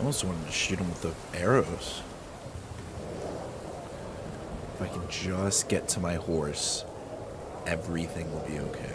almost wanted to shoot him with the arrows. If I can just get to my horse, everything will be okay.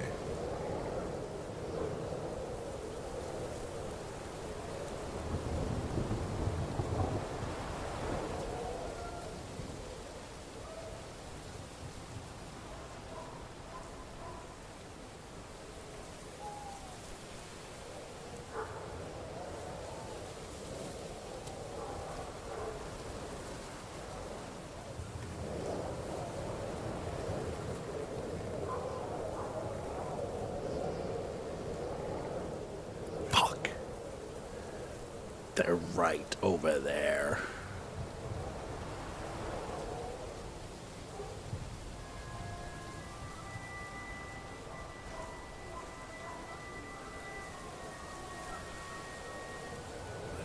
They're right over there.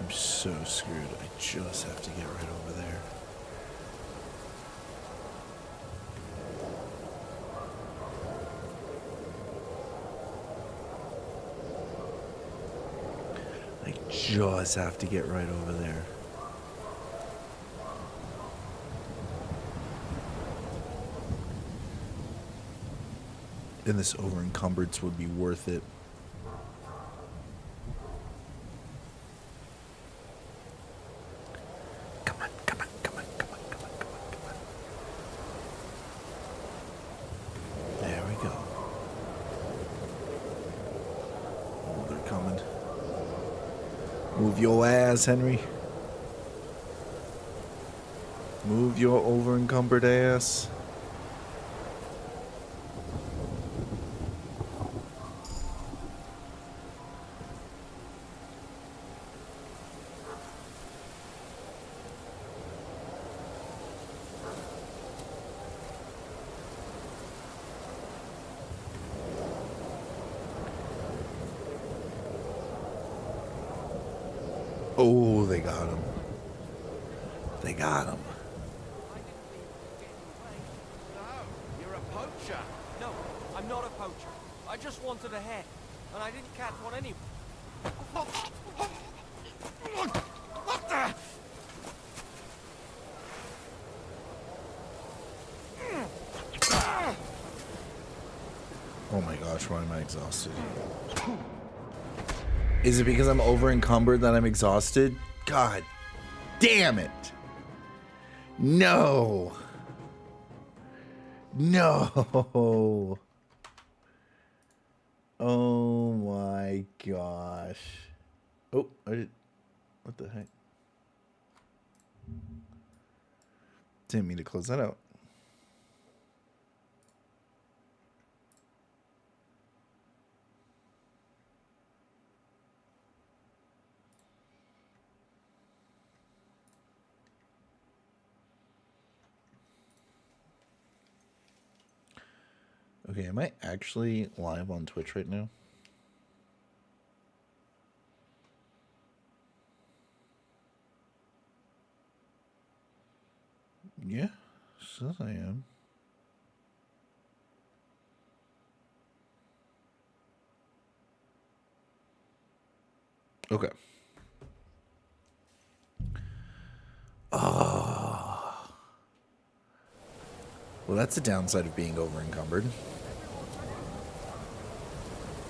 I'm so screwed. I just have to get right over there. Just have to get right over there. And this over encumbrance would be worth it. Come on, come on, come on, come on, come on, come on, come on. There we go. Oh, they're coming. Move your ass, Henry. Move your over-encumbered ass. Oh, they got him. They got him. No, you're a poacher. No, I'm not a poacher. I just wanted a hare, and I didn't catch one anyway. What the? Oh my gosh, why am I exhausted? Is it because I'm over encumbered that I'm exhausted? God damn it. No. No. Oh my gosh. Oh, I did. What the heck? Didn't mean to close that out. Okay, am I actually live on Twitch right now? Yeah, says I am. Okay. Oh. Well, that's the downside of being over encumbered.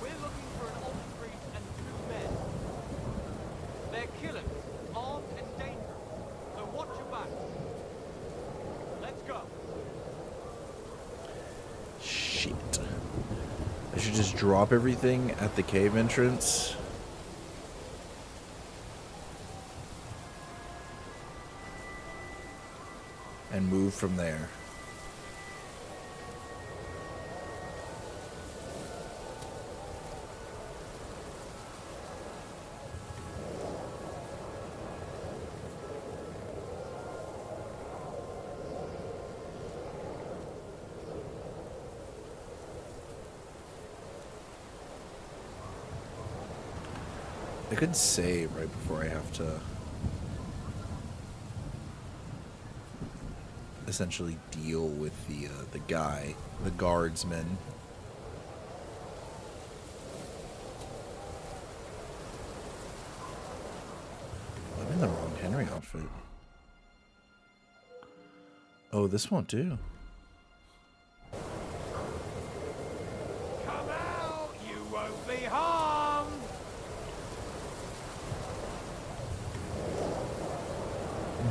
We're looking for an old priest and 2 men. They're killers, armed and dangerous. So watch your back. Let's go. Shit. I should just drop everything at the cave entrance. And move from there. I could save right before I have to essentially deal with the guy, the guardsman. I'm in the Henry outfit. Oh, this won't do. Come out! You won't be harmed!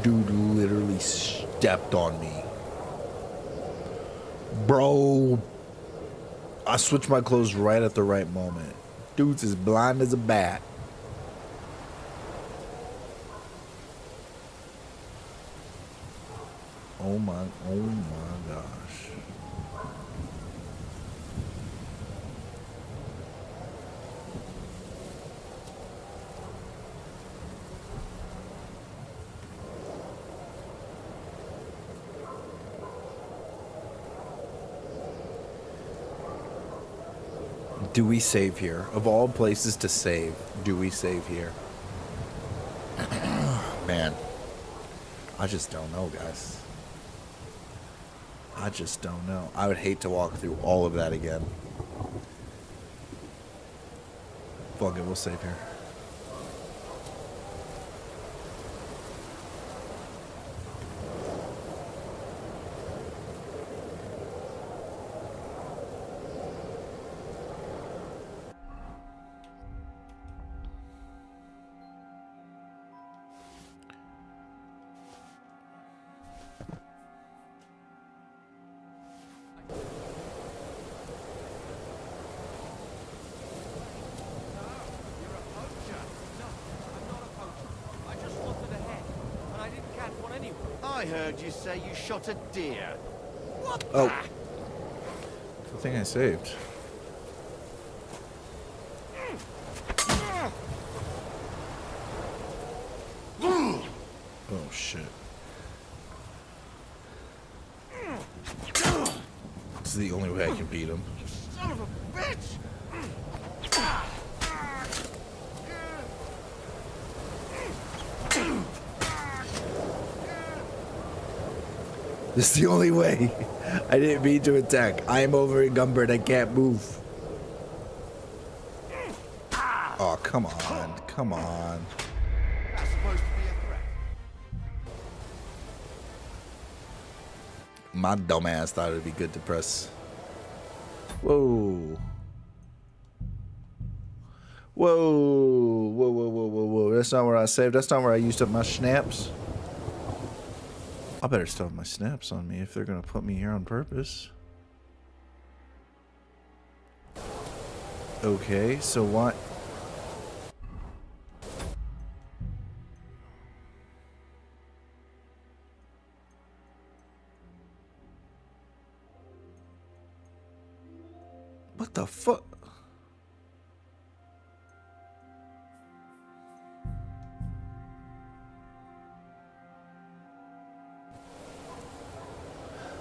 Dude literally stepped on me. Bro. I switched my clothes right at the right moment. Dude's as blind as a bat. Oh my gosh. Do we save here? Of all places to save, do we save here? Man, I just don't know, guys. I just don't know. I would hate to walk through all of that again. Fuck it, we'll save here. I heard you say you shot a deer. What Oh. the? The thing I saved. Oh shit. This is the only way I can beat him. Son of a bitch! This is the only way. I didn't mean to attack. I am over encumbered. I can't move. Oh, come on. Come on. That's supposed to be a threat. My dumbass thought it would be good to press. Whoa. Whoa. Whoa, whoa, whoa, whoa, whoa. That's not where I saved. That's not where I used up my snaps. I better still have my snaps on me if they're going to put me here on purpose. Okay, so what? What the fuck?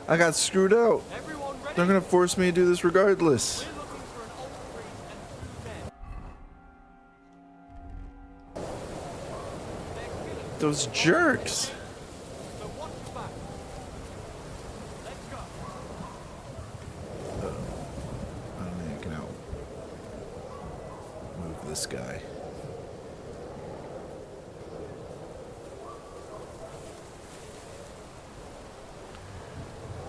I got screwed out. They're gonna force me to do this regardless. Those jerks. I don't think I can out move this guy.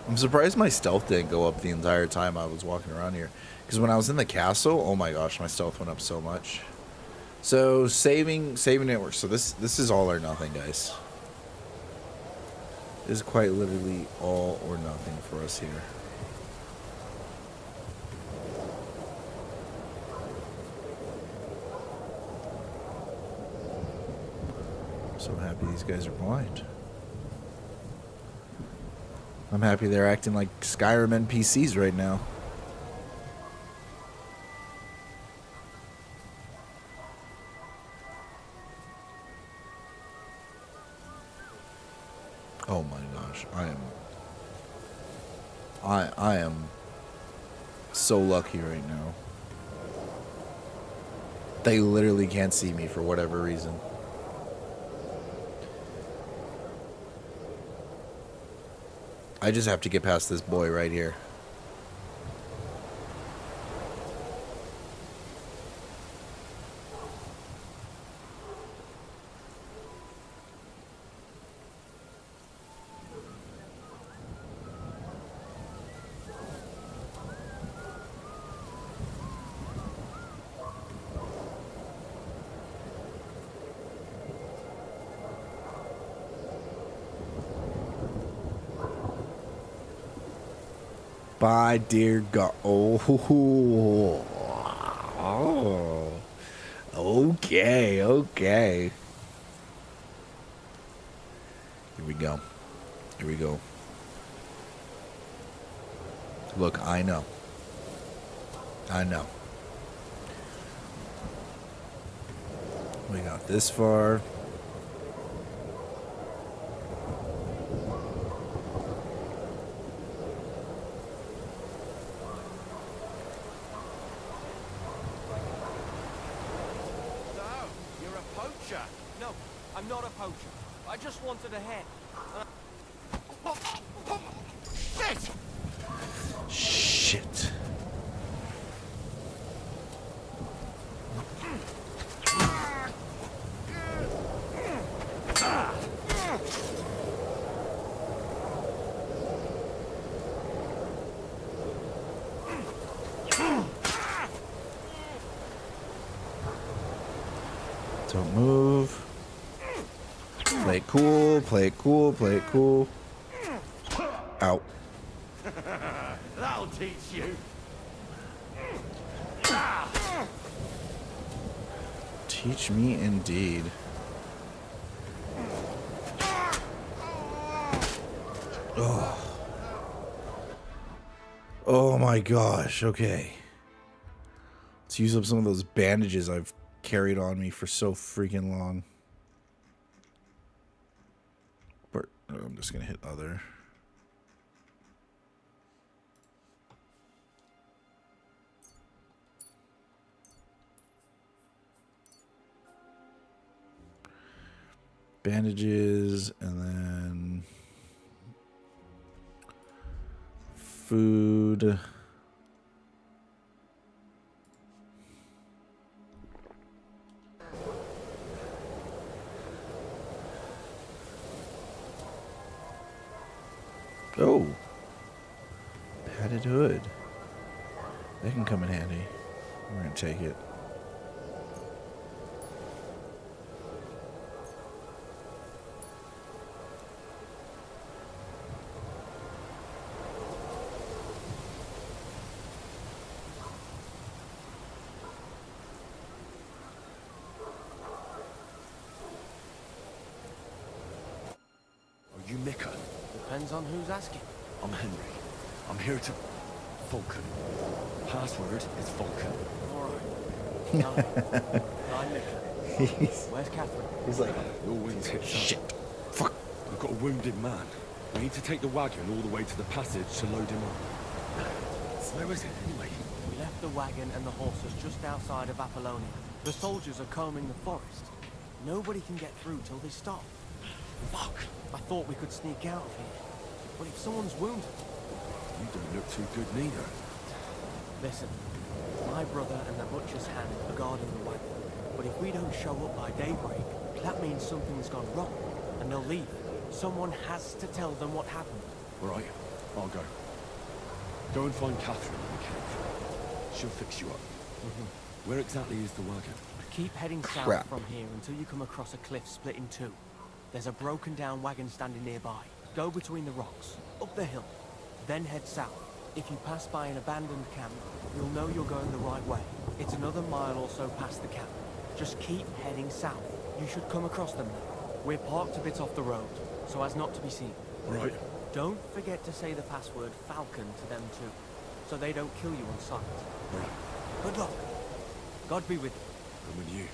I'm surprised my stealth didn't go up the entire time I was walking around here. Because when I was in the castle, oh my gosh, my stealth went up so much. So saving network. So this is all or nothing, guys. This is quite literally all or nothing for us here. I'm so happy these guys are blind. I'm happy they're acting like Skyrim NPCs right now. Oh my gosh, I am so lucky right now. They literally can't see me for whatever reason. I just have to get past this boy right here. By dear God. Oh. Okay, okay. Here we go. Here we go. Look, I know. I know. We got this far. So, you're a poacher. No, I'm not a poacher. I just wanted a head. Shit! Shit. Don't move. Play it cool, play it cool, play it cool. Ow. That'll teach you. Teach me indeed. Oh. Oh my gosh, okay. Let's use up some of those bandages I've carried on me for so freaking long. But I'm just gonna hit other. Bandages, and then food. Oh, padded hood. That can come in handy. We're gonna take it. Are you Mika? Depends on who's asking. I'm Henry. I'm here to... Vulcan. Password is Vulcan. All right. I'm Nicola. Where's Catherine? He's like, Your wind's hit shit. shit. Fuck. We've got a wounded man. We need to take the wagon all the way to the passage to load him up. Where is it, anyway? We left the wagon and the horses just outside of Apollonia. The soldiers are combing the forest. Nobody can get through till they stop. Fuck! I thought we could sneak out of here. But if someone's wounded... You don't look too good neither. Listen, my brother and the butcher's hand are guarding the wagon. But if we don't show up by daybreak, that means something's gone wrong. And they'll leave. Someone has to tell them what happened. All right, I'll go. Go and find Catherine in the cave. She'll fix you up. Where exactly is the wagon? Keep heading south Crap. from here until you come across a cliff split in two. There's a broken down wagon standing nearby. Go between the rocks, up the hill, then head south. If you pass by an abandoned camp, you'll know you're going the right way. It's another mile or so past the camp. Just keep heading south. You should come across them now. We're parked a bit off the road, so as not to be seen. Right. Don't forget to say the password Falcon to them too, so they don't kill you on sight. Right. Good luck. God be with you. I'm with you.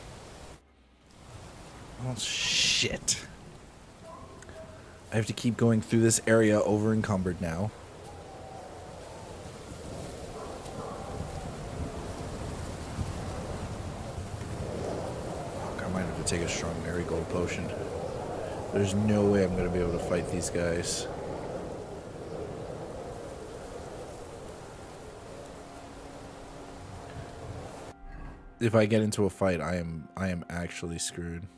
Oh, shit. I have to keep going through this area over encumbered now. Fuck, I might have to take a strong marigold potion. There's no way I'm going to be able to fight these guys. If I get into a fight, I am actually screwed.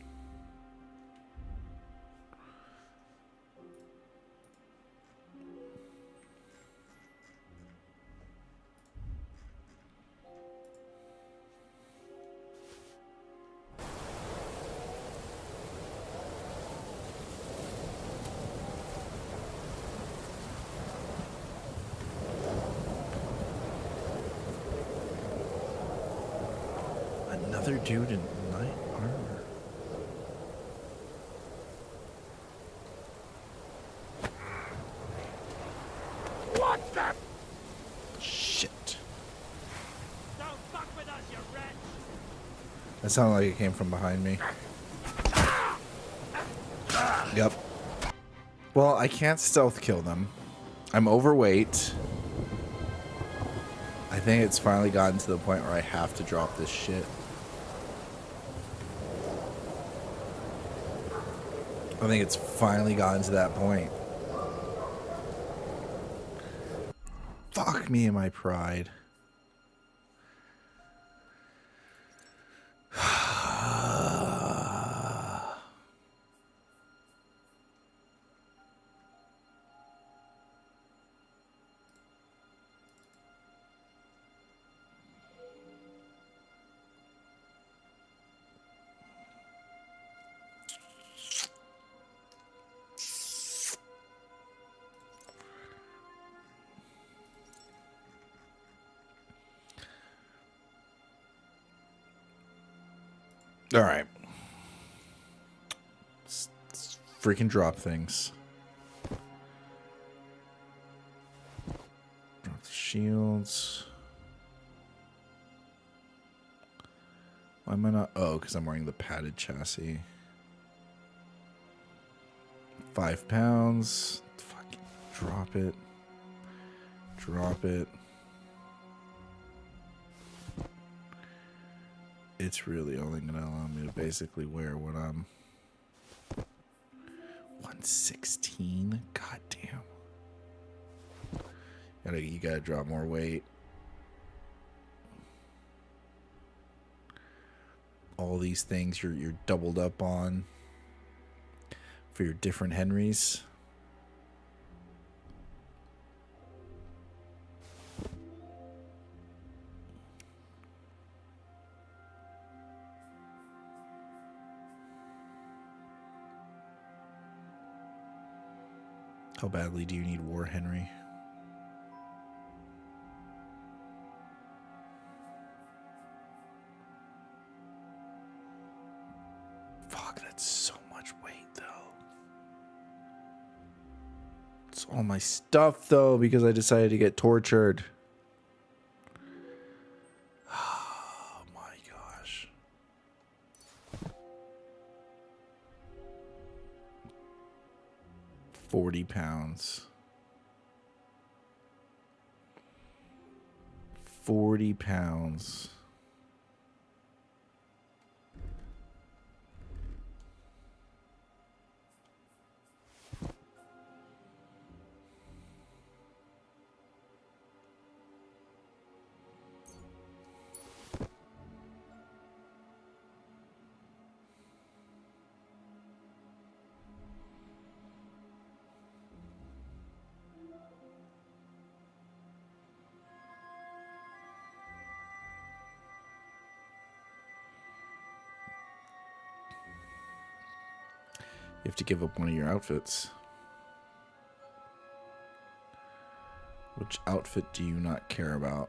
Another dude in knight armor. What the? Shit. Don't fuck with us, you wretch! That sounded like it came from behind me. Yep. Well, I can't stealth kill them. I'm overweight. I think it's finally gotten to the point where I have to drop this shit. I think it's finally gotten to that point. Fuck me and my pride. All right. Let's freaking drop things. Drop the shields. Why am I not? Oh, because I'm wearing the padded chassis. 5 pounds. Fucking drop it. Drop it. It's really only going to allow me to basically wear what I'm... 116? God damn. You gotta drop more weight. All these things you're doubled up on for your different Henrys. How badly do you need War Henry? Fuck, that's so much weight, though. It's all my stuff, though, because I decided to get tortured. Oh, my gosh. £40. 40 pounds. You have to give up one of your outfits. Which outfit do you not care about?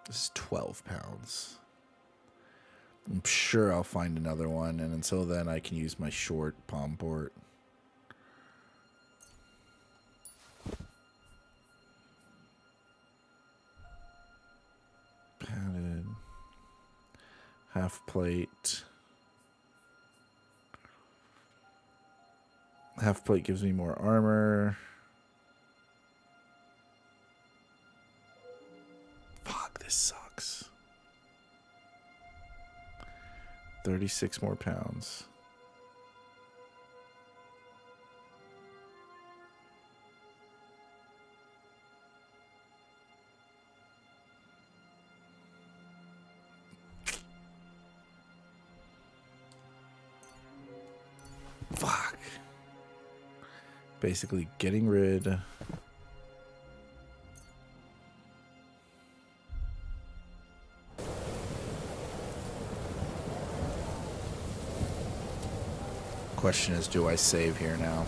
This is 12 pounds. I'm sure I'll find another one, and until then I can use my short palm port. Padded. Half plate. Half plate gives me more armor. Fuck, this sucks. 36 more pounds. Fuck. Basically getting rid. Question is, do I save here now?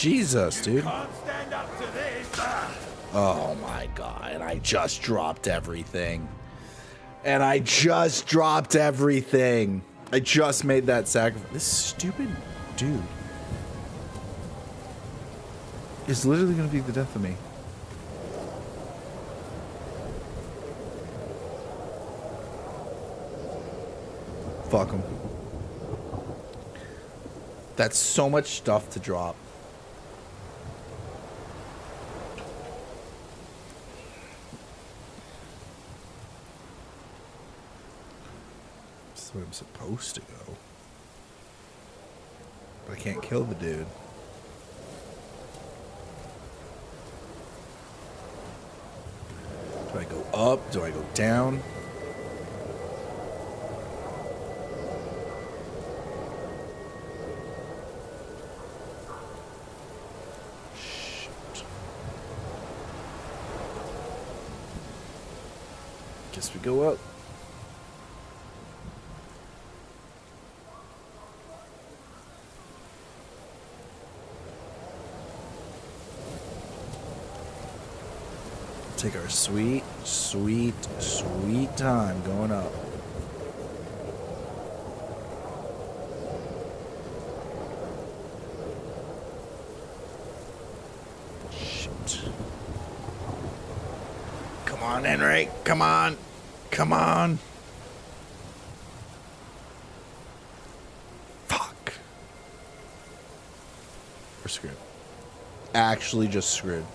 Jesus, dude. Can't stand up to this. Oh my god, and I just dropped everything. And I just dropped everything. I just made that sacrifice. This stupid dude is literally gonna be the death of me. Fuck him. That's so much stuff to drop. That's where I'm supposed to go. But I can't kill the dude. Do I go up? Do I go down? Shoot. Guess we go up. Take our sweet, sweet, sweet time going up. Shoot. Come on, Henry. Come on. Come on. Fuck. We're screwed. Actually just screwed.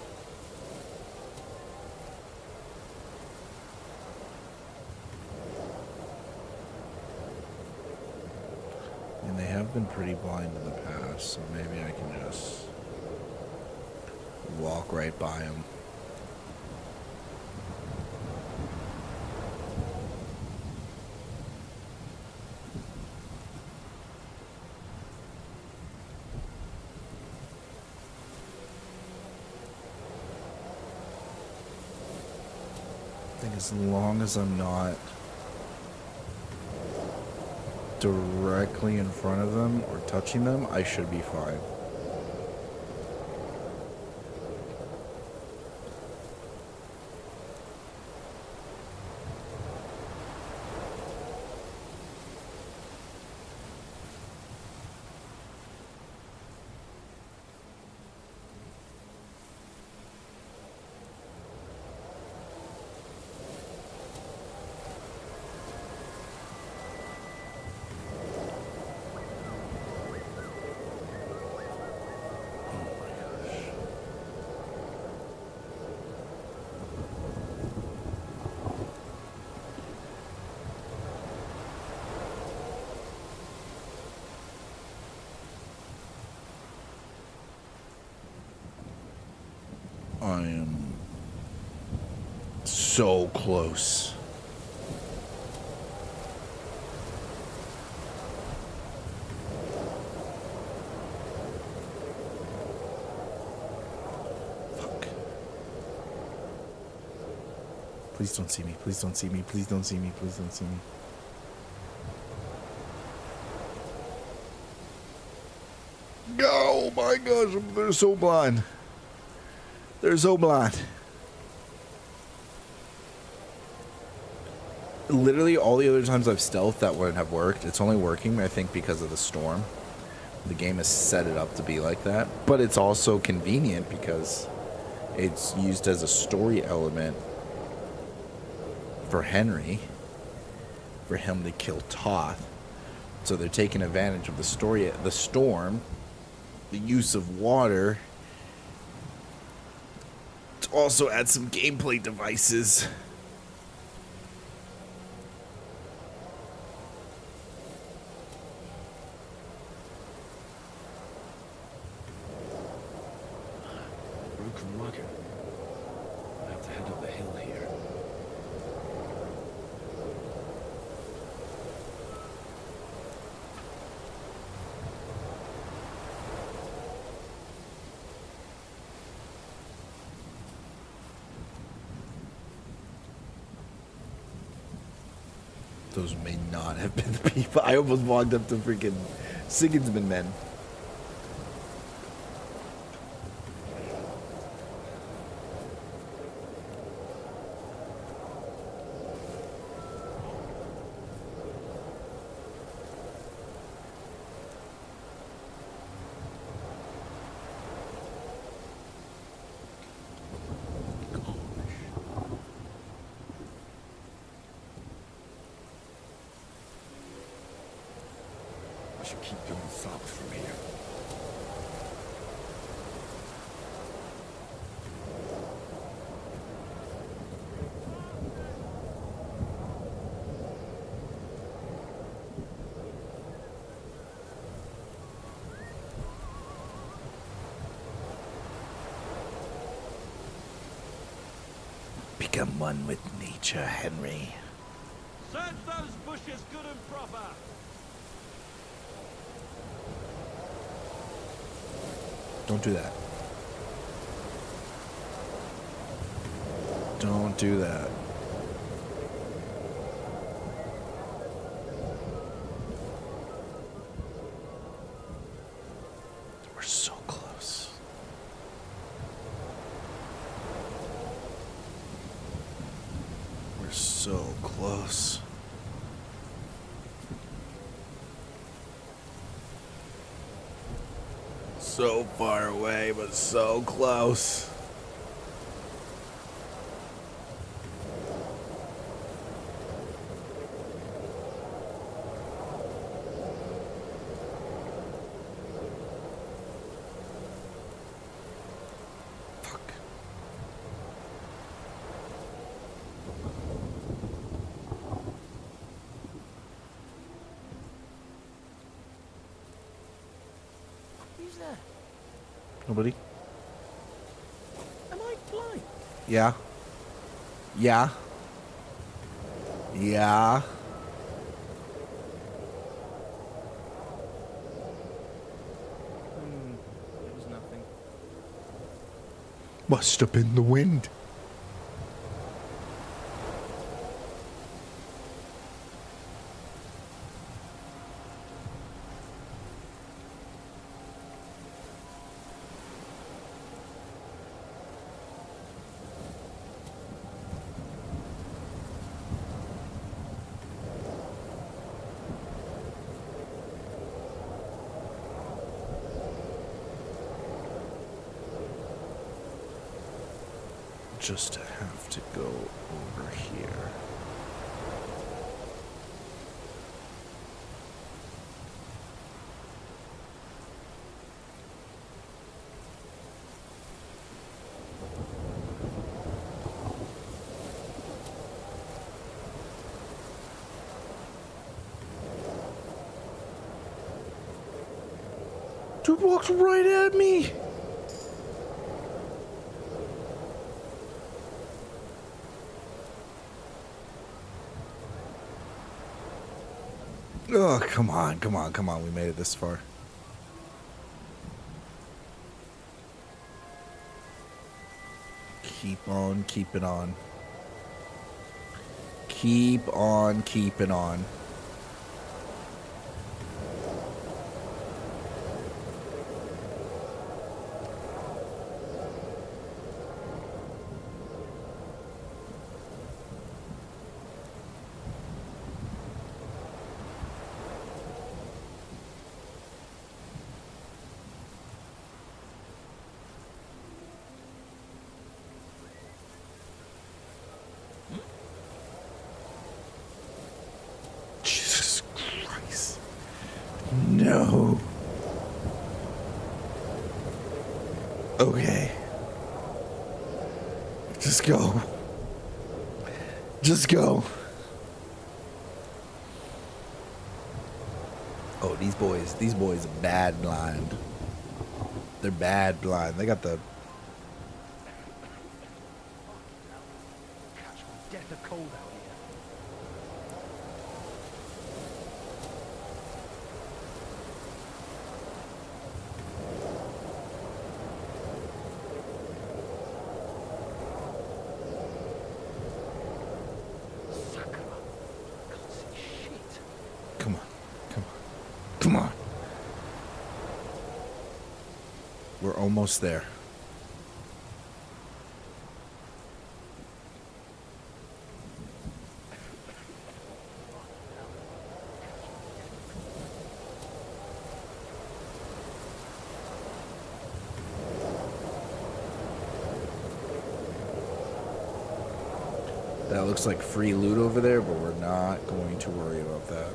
And they have been pretty blind in the past, so maybe I can just walk right by them. I think as long as I'm not directly in front of them or touching them, I should be fine. I am so close. Fuck. Please don't see me. Please don't see me. Please don't see me. Please don't see me. Oh my gosh, they're so blind. They're so blind. Literally all the other times I've stealthed that wouldn't have worked. It's only working, I think, because of the storm. The game has set it up to be like that. But it's also convenient because it's used as a story element for Henry, for him to kill Toth. So they're taking advantage of the story, the storm, the use of water, to also add some gameplay devices. Broken wagon. I have to head up the hill here. Those may not have been the people. I almost walked up to freaking Sigismund men. should keep going south from here. Become one with nature, Henry. Search those bushes good and proper. Don't do that. Don't do that. We're so close. We're so close. So far away, but so close. Fuck. Who's there? Nobody? Am I blind? Yeah. Yeah. Yeah. It was nothing. Must have been the wind. Just have to go over here. Dude walks right at me. Oh, come on, come on, come on. We made it this far. Keep on keeping on. Keep on keeping on. Jesus Christ. No. Okay. Just go. Just go. Oh, these boys are bad blind. They're bad blind. They got the Catch my death of cold out here. Sakura. Can't see shit. Come on. Come on. Come on. We're almost there. That looks like free loot over there, but we're not going to worry about that.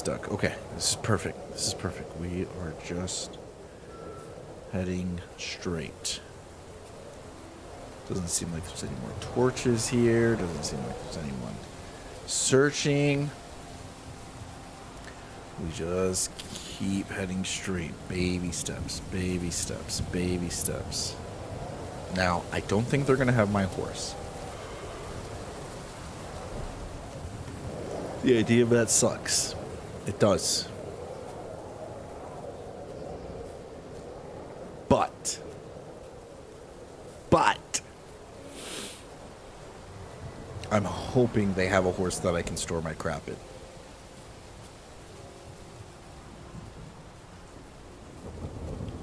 stuck. Okay, this is perfect. This is perfect. We are just heading straight. Doesn't seem like there's any more torches here. Doesn't seem like there's anyone searching. We just keep heading straight. Baby steps, baby steps, baby steps. Now, I don't think they're going to have my horse. The idea of that sucks. It does. But I'm hoping they have a horse that I can store my crap in.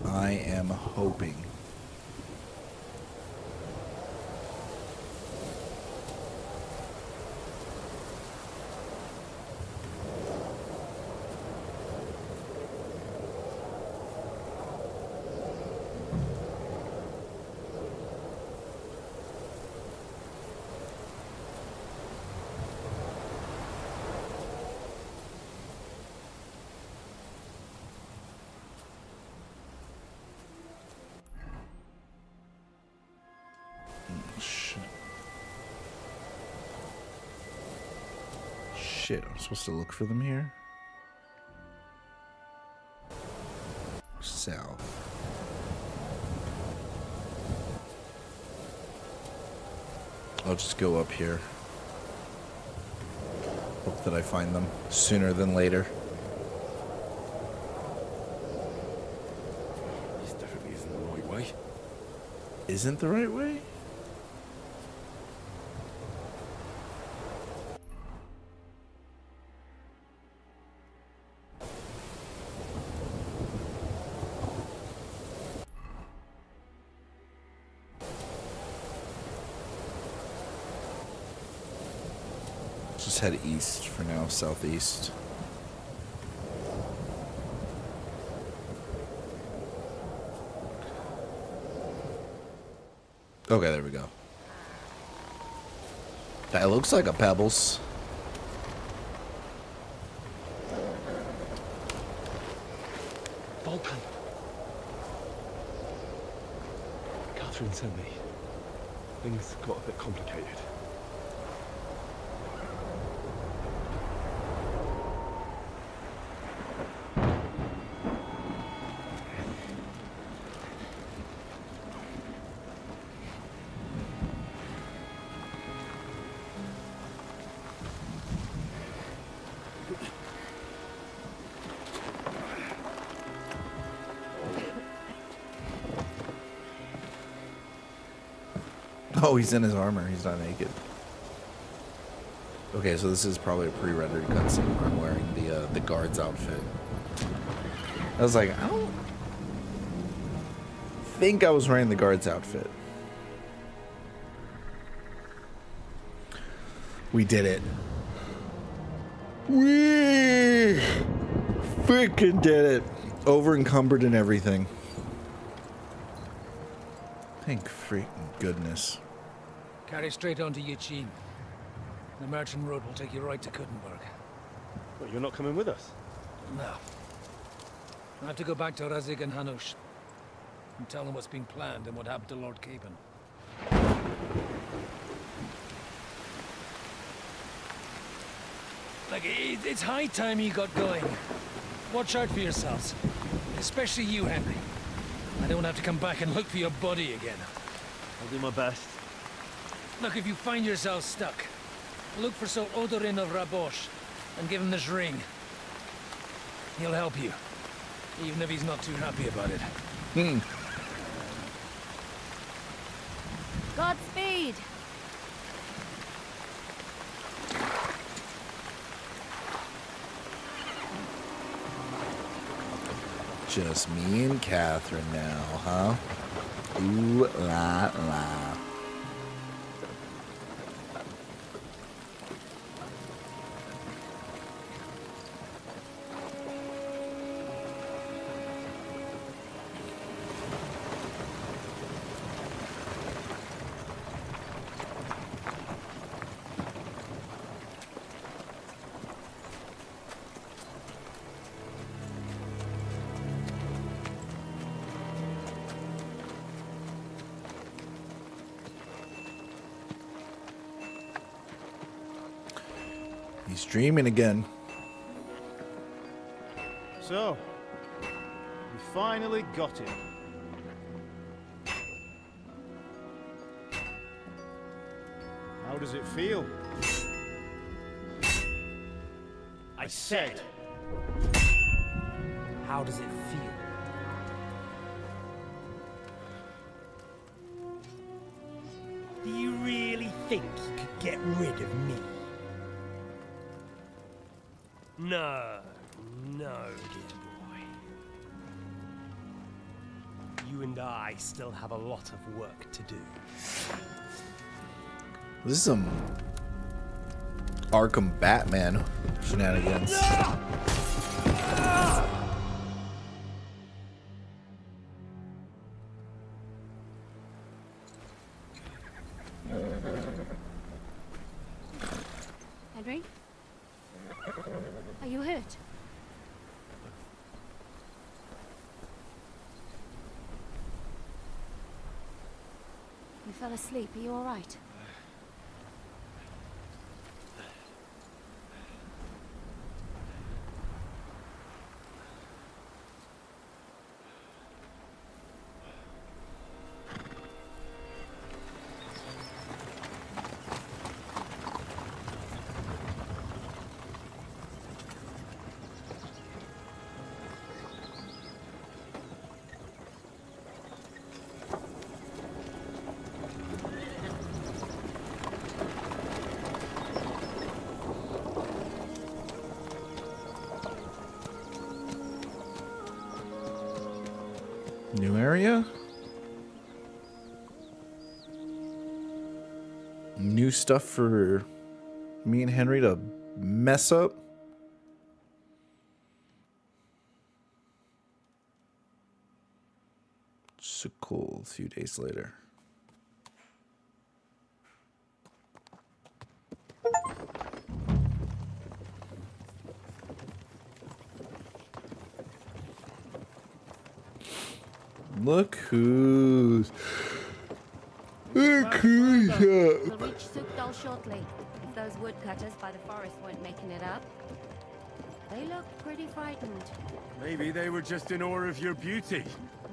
I am hoping. Shit, I'm supposed to look for them here? South. I'll just go up here. Hope that I find them sooner than later. This definitely isn't the right way. Isn't the right way? Just head east for now, southeast. Okay, there we go. That looks like a Pebbles. Vulcan. Catherine sent me. Things got a bit complicated. Oh, he's in his armor. He's not naked. Okay, so this is probably a pre-rendered cutscene where I'm wearing the guard's outfit. I was like, I don't think I was wearing the guard's outfit. We did it. We freaking did it. Over encumbered and everything. Thank freaking goodness. Carry straight on to Yichin. The merchant road will take you right to Kuttenberg. Well, you're not coming with us? No. I have to go back to Razik and Hanush and tell them what's been planned and what happened to Lord Capon. Like, it's high time you got going. Watch out for yourselves. Especially you, Henry. I don't have to come back and look for your body again. I'll do my best. Look, if you find yourself stuck, look for Sir Odorin of Rabosh and give him this ring. He'll help you, even if he's not too happy about it. Godspeed! Just me and Catherine now, huh? Ooh la la. He's dreaming again. So, we finally got him. How does it feel? I said. How does it feel? Do you really think you could get rid of me? No, no, dear boy. You and I still have a lot of work to do. This is some Arkham Batman shenanigans. Henry? Are you hurt? You fell asleep. Are you all right? New area? New stuff for me and Henry to mess up? So cool. A few days later. Look who's... Look who's up. We'll reach Sukdal shortly. If those woodcutters by the forest weren't making it up. They look pretty frightened. Maybe they were just in awe of your beauty.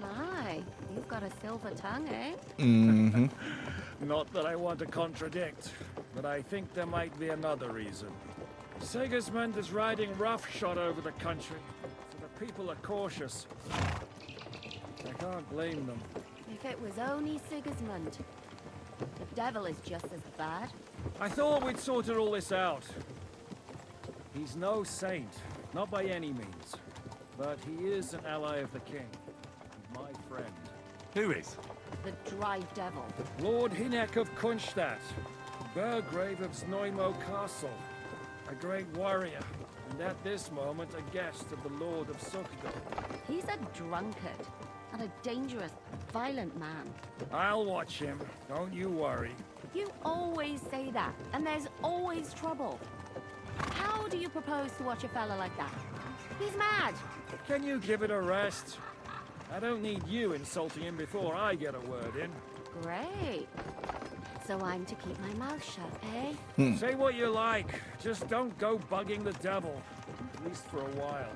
My, you've got a silver tongue, eh? Mm-hmm. Not that I want to contradict, but I think there might be another reason. Sigismund is riding roughshod over the country, so the people are cautious. I can't blame them. If it was only Sigismund. The devil is just as bad. I thought we'd sorted all this out. He's no saint, not by any means. But he is an ally of the king, and my friend. Who is? The dry devil. Lord Hinek of Kunstadt, Burgrave of Znojmo Castle, a great warrior, and at this moment a guest of the Lord of Sukdal. He's a drunkard and a dangerous, violent man. I'll watch him, don't you worry. You always say that, and there's always trouble. How do you propose to watch a fella like that? He's mad. Can you give it a rest? I don't need you insulting him before I get a word in. Great. So I'm to keep my mouth shut, eh? Say what you like, just don't go bugging the devil. At least for a while.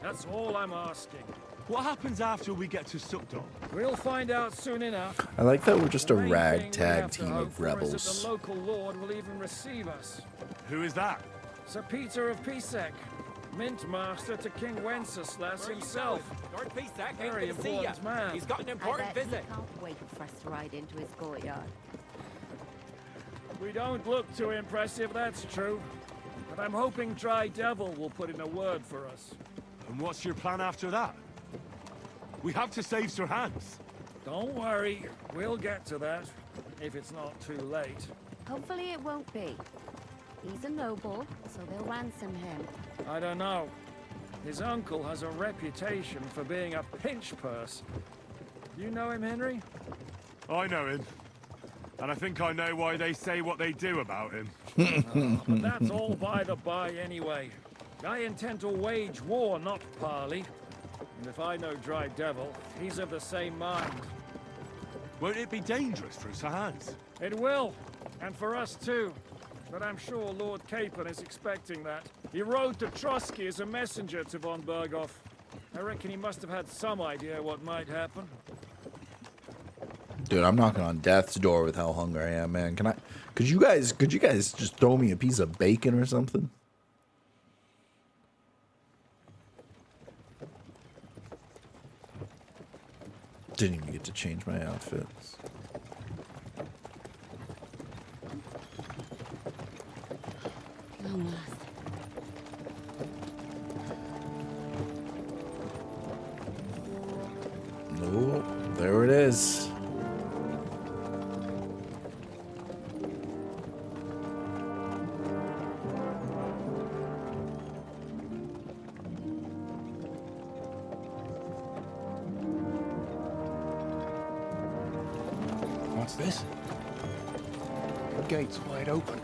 That's all I'm asking. What happens after we get to Sukdal? We'll find out soon enough. I like that we're just a The main thing we ragtag have to team hope of for is that rebels. the local lord will even receive us. Who is that? Sir Peter of Pisek, Mint Master to King Wenceslas himself. Lord Pisak, Very important man. He's got an I important bet visit. he can't wait for us to ride into his courtyard. We don't look too impressive, that's true. But I'm hoping Dry Devil will put in a word for us. And what's your plan after that? We have to save Sir Hans. Don't worry, we'll get to that, if it's not too late. Hopefully it won't be. He's a noble, so they'll ransom him. I don't know. His uncle has a reputation for being a pinch purse. You know him, Henry? I know him. And I think I know why they say what they do about him. But that's all by the by anyway. I intend to wage war, not parley. And if I know Dry Devil, he's of the same mind. Won't it be dangerous for Sir Hans? It will, and for us too. but I'm sure Lord Capon is expecting that. He rode to Trotsky as a messenger to von Berghoff. I reckon he must have had some idea what might happen. Dude, I'm knocking on death's door with how hungry I am, man. Could you guys just throw me a piece of bacon or something? Didn't even get to change my outfits. Long last. Nope, there it is. What's this? The gate's wide open.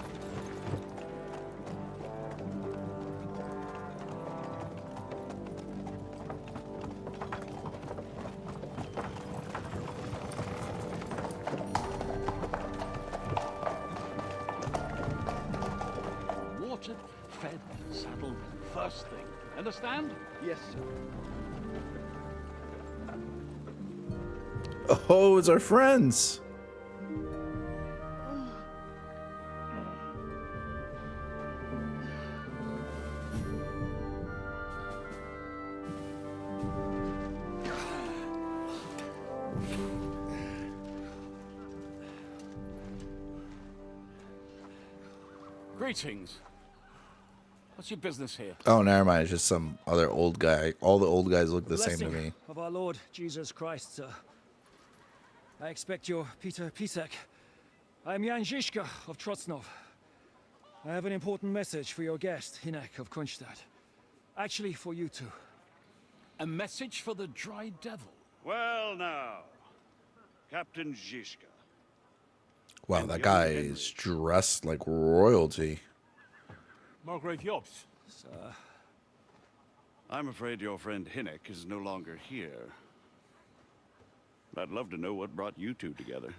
Watered, fed, saddled, first thing. Understand? Yes, sir. Oh, it's our friends. Greetings. What's your business here? Oh, never mind. It's just some other old guy. All the old guys look the same to me. Of our Lord Jesus Christ, sir. I expect you're Peter Pisek. I am Jan Žižka of Trocnov. I have an important message for your guest, Hinek of Kunstadt. Actually, for you two. A message for the Dry Devil. Well now, Captain Žižka. Wow, that guy is dressed like royalty. Margrave Jobs. I'm afraid your friend Hinek is no longer here. I'd love to know what brought you two together.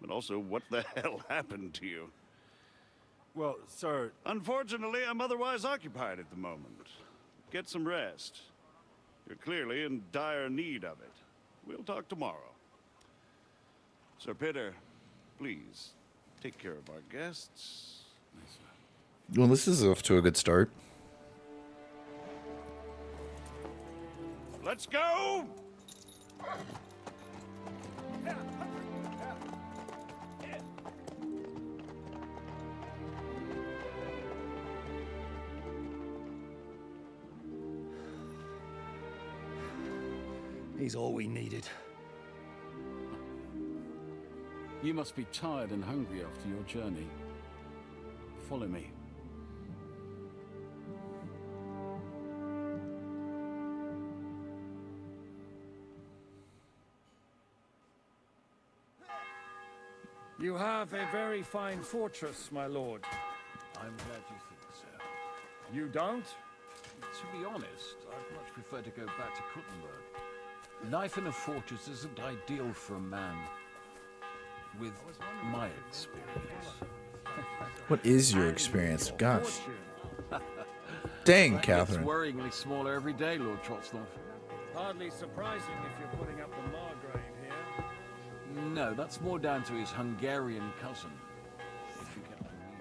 But also, what the hell happened to you? Well, sir, Unfortunately, I'm otherwise occupied at the moment. Get some rest. You're clearly in dire need of it. We'll talk tomorrow. Sir Peter, please, take care of our guests. Well, this is off to a good start. Let's go! He's all we needed. You must be tired and hungry after your journey. Follow me. You have a very fine fortress, my lord. I'm glad you think so. You don't? To be honest, I'd much prefer to go back to Kuttenberg. Life in a fortress isn't ideal for a man with my experience. What is your experience? Gosh. Dang, It's Catherine. worryingly smaller every day, Lord Trotznov. Hardly surprising if you're putting up the Margrave here. No, that's more down to his Hungarian cousin, if you get what I mean.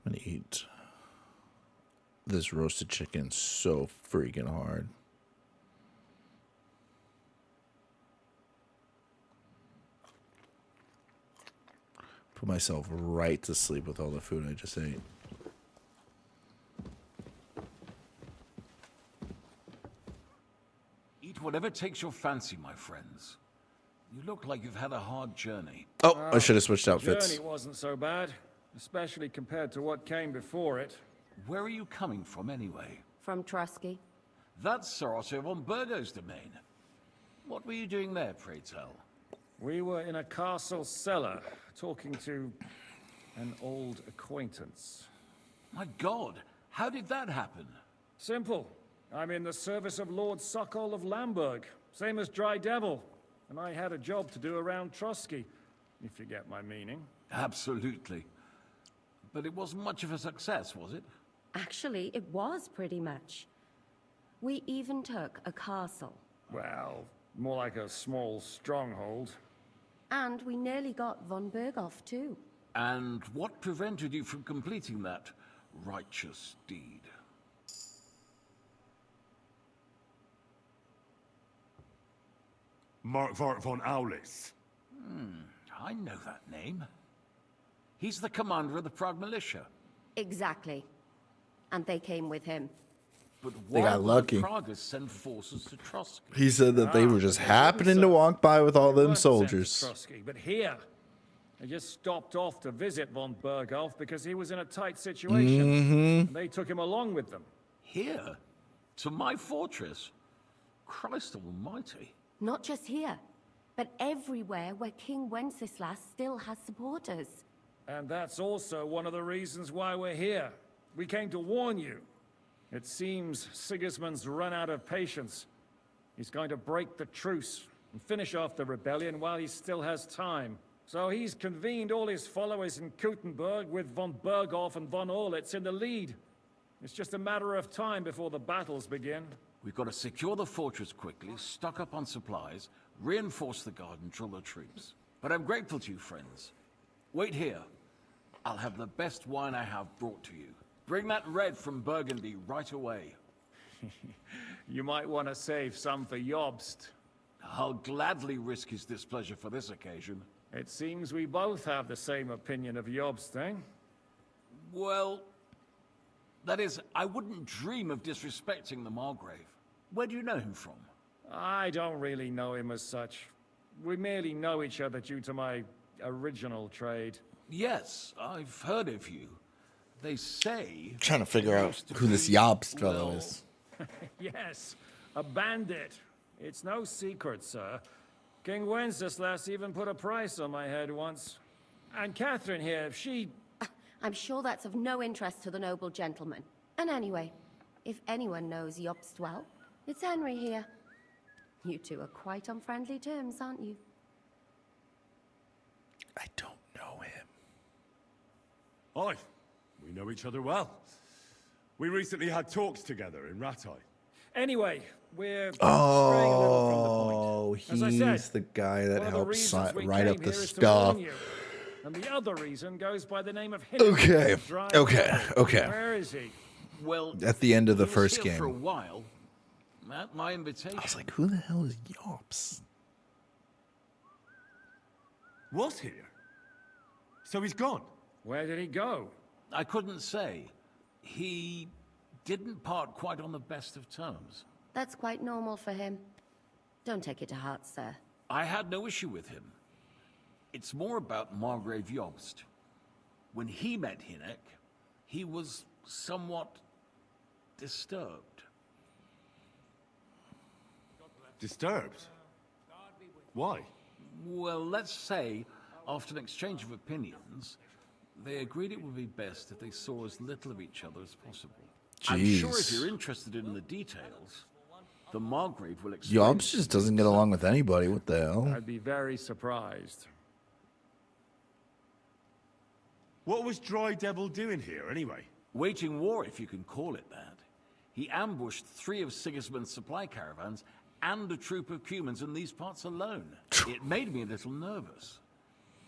I'm gonna eat this roasted chicken so freaking hard. Put myself right to sleep with all the food I just ate. Eat whatever takes your fancy, my friends. You look like you've had a hard journey. Oh, I should have switched The outfits. journey wasn't so bad, especially compared to what came before it. Where are you coming from, anyway? From Trusky. That's Sir Otto von Burgo's domain. What were you doing there, pray tell? We were in a castle cellar, talking to an old acquaintance. My God, how did that happen? Simple. I'm in the service of Lord Sokol of Lamberg, same as Dry Devil. And I had a job to do around Trusky, if you get my meaning. Absolutely. But it wasn't much of a success, was it? Actually, it was pretty much. We even took a castle. Well, more like a small stronghold. And we nearly got von Berghoff, too. And what prevented you from completing that righteous deed? Markvart von Aulis. I know that name. He's the commander of the Prague militia. Exactly. And they came with him. But They why got would lucky. the Praguers send forces to Trusky? He said that they were just happening to walk by with all They them weren't sent to soldiers. Trusky, but here. They just stopped off to visit von Berghoff because he was in a tight situation. And they took him along with them. Here? To my fortress? Christ almighty. Not just here, but everywhere where King Wenceslas still has supporters. And that's also one of the reasons why we're here. We came to warn you. It seems Sigismund's run out of patience. He's going to break the truce and finish off the rebellion while he still has time. So he's convened all his followers in Kuttenberg with von Berghoff and von Orlitz in the lead. It's just a matter of time before the battles begin. We've got to secure the fortress quickly, stock up on supplies, reinforce the guard and drill the troops. But I'm grateful to you, friends. Wait here. I'll have the best wine I have brought to you. Bring that red from Burgundy right away. You might want to save some for Jobst. I'll gladly risk his displeasure for this occasion. It seems we both have the same opinion of Jobst, eh? Well, that is, I wouldn't dream of disrespecting the Margrave. Where do you know him from? I don't really know him as such. We merely know each other due to my original trade. Yes, I've heard of you. They say... Trying to figure out used to who this be, Jobst fellow well, is. Yes, a bandit. It's no secret, sir. King Wenceslas even put a price on my head once. And Catherine here, she... I'm sure that's of no interest to the noble gentleman. And anyway, if anyone knows Jobst well, it's Henry here. You two are quite on friendly terms, aren't you? I don't know him. Aye, we know each other well. We recently had talks together in Ratai. Anyway, we're straying a little from the Oh, point. As I he's said, the guy that one of the helps reasons we write came up the here is to stuff. warn you. And the other reason goes by the name of Okay, Dry okay, Devil. okay. Where is he? Well, At the end of the he was first here for a game. while. At my invitation. I was like, who the hell is Yops? Was here? So he's gone? Where did he go? I couldn't say. He didn't part quite on the best of terms. That's quite normal for him. Don't take it to heart, sir. I had no issue with him. It's more about Margrave Jobst. When he met Hinek, he was somewhat disturbed. Disturbed? Why? Well, let's say, after an exchange of opinions, they agreed it would be best if they saw as little of each other as possible. I'm sure if Jeez. you're interested in the details, the Margrave will explain. Yops just doesn't get along with anybody. What the hell? I'd be very surprised. What was Dry Devil doing here, anyway? Waging war, if you can call it that. He ambushed 3 of Sigismund's supply caravans and a troop of Cumans in these parts alone. It made me a little nervous.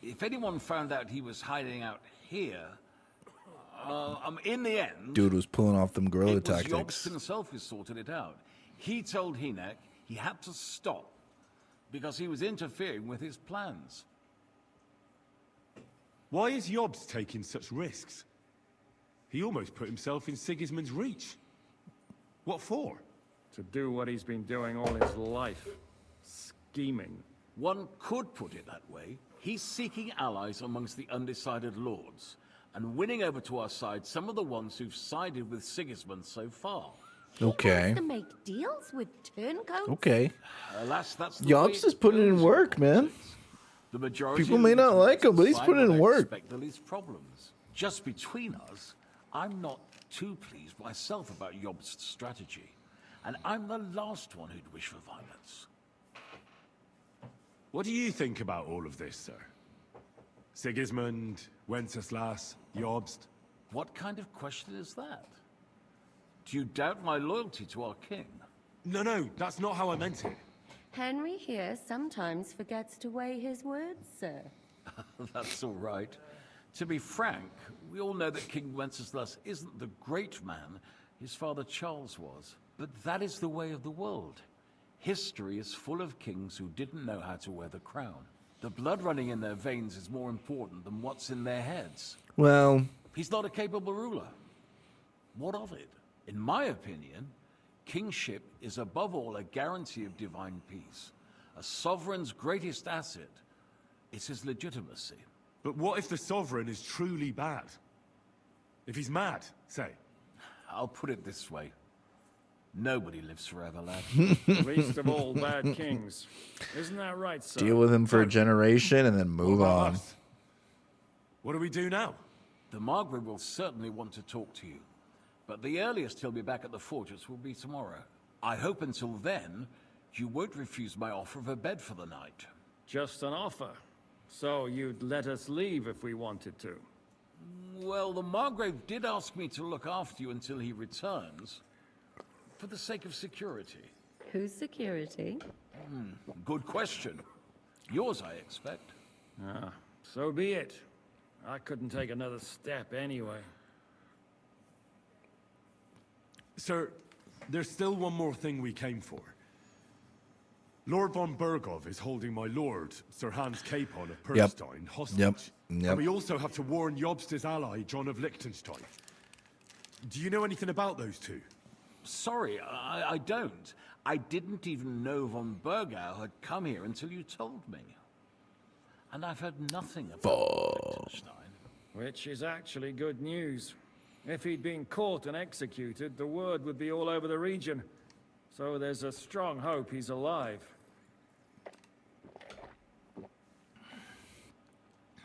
If anyone found out he was hiding out here, in the end... Dude was pulling off them guerrilla it was Jobst tactics. himself who sorted it out. He told Hinek he had to stop because he was interfering with his plans. Why is Jobst taking such risks? He almost put himself in Sigismund's reach. What for? To do what he's been doing all his life. Scheming. One could put it that way. He's seeking allies amongst the undecided lords, and winning over to our side some of the ones who've sided with Sigismund so far. Okay. He wants to make deals with turncoats? Okay. Alas, that's the Jobst is putting in work, man. The majority People of may the not like him, but he's side putting in would work. expect the least problems. Just between us, I'm not too pleased myself about Jobst's strategy, and I'm the last one who'd wish for violence. What do you think about all of this, sir? Sigismund, Wenceslas, Jobst? What kind of question is that? Do you doubt my loyalty to our king? No, that's not how I meant it. Henry here sometimes forgets to weigh his words, sir. That's all right. To be frank, we all know that King Wenceslas isn't the great man his father Charles was. But that is the way of the world. History is full of kings who didn't know how to wear the crown. The blood running in their veins is more important than what's in their heads. Well, He's not a capable ruler. What of it? In my opinion, kingship is above all a guarantee of divine peace. A sovereign's greatest asset is his legitimacy. But what if the sovereign is truly bad? If he's mad, say. I'll put it this way. Nobody lives forever, lad. Least of all bad kings. Isn't that right, sir? deal with him for a generation and then move What about on. us? What do we do now? The Margrave will certainly want to talk to you. But the earliest he'll be back at the fortress will be tomorrow. I hope until then, you won't refuse my offer of a bed for the night. Just an offer. So you'd let us leave if we wanted to. Well, the Margrave did ask me to look after you until he returns. For the sake of security. Whose security? Good question. Yours, I expect. So be it. I couldn't take another step anyway. Sir, there's still one more thing we came for. Lord von Bergov is holding my lord, Sir Hans Capon of Purstein, hostage. Yep. And we also have to warn Jobst's ally, John of Liechtenstein. Do you know anything about those two? Sorry, I don't. I didn't even know von Bergau had come here until you told me. And I've heard nothing about Liechtenstein. Which is actually good news. If he'd been caught and executed, the word would be all over the region. So there's a strong hope he's alive.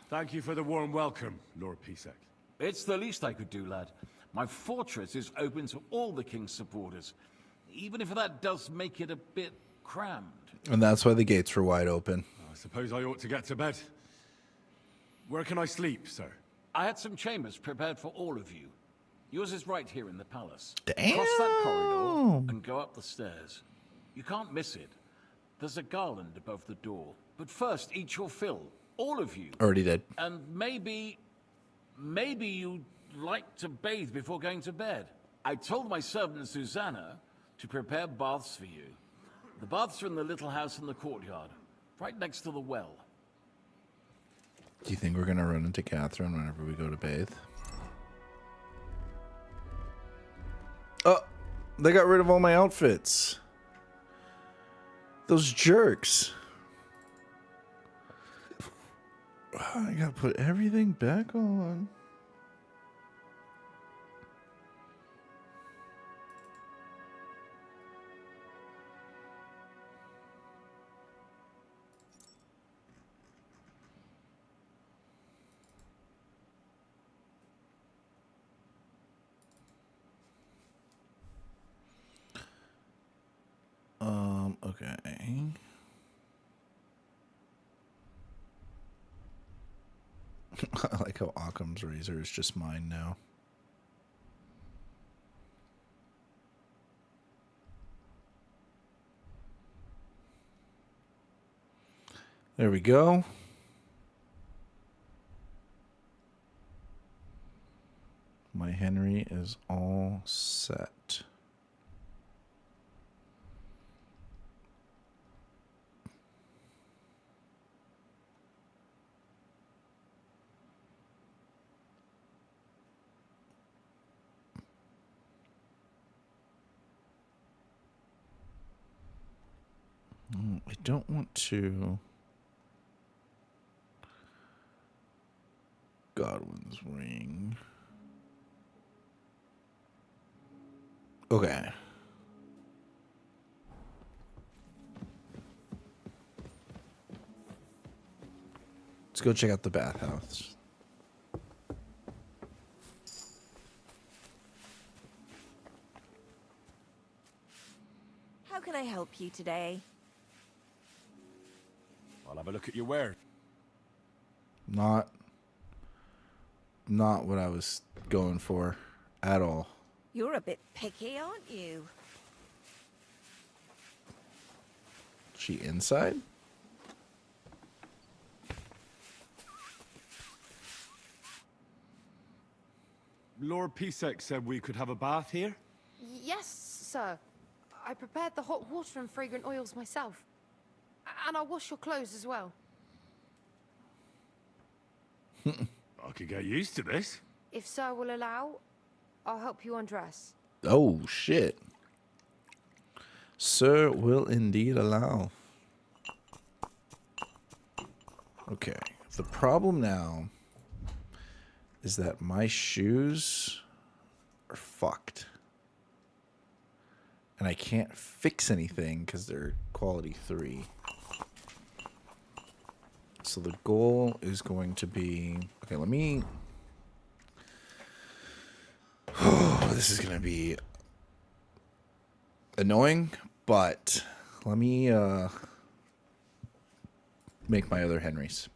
Thank you for the warm welcome, Lord Pisek. It's the least I could do, lad. My fortress is open to all the king's supporters, even if that does make it a bit crammed. And that's why the gates were wide open. I suppose I ought to get to bed. Where can I sleep, sir? I had some chambers prepared for all of you. Yours is right here in the palace. Damn. Cross that corridor and go up the stairs. You can't miss it. There's a garland above the door. But first, eat your fill. All of you. Already did. And maybe you'd like to bathe before going to bed. I told my servant Susanna to prepare baths for you. The baths are in the little house in the courtyard, right next to the well. Do you think we're going to run into Catherine whenever we go to bathe? Oh, they got rid of all my outfits. Those jerks. I got to put everything back on. Okay. I like how Occam's razor is just mine now. There we go. My Henry is all set. don't want to. Godwin's ring. Okay. Let's go check out the bathhouse. How can I help you today? I'll have a look at your wares. Not what I was going for at all. You're a bit picky, aren't you? She inside? Lord Pisek said we could have a bath here? Yes, sir. I prepared the hot water and fragrant oils myself. And I'll wash your clothes as well. I could get used to this. If sir will allow, I'll help you undress. Oh, shit. Sir will indeed allow. Okay. The problem now is that my shoes are fucked. And I can't fix anything because they're quality 3. So the goal is going to be... Okay, let me... Oh, this is going to be annoying, but let me make my other Henrys.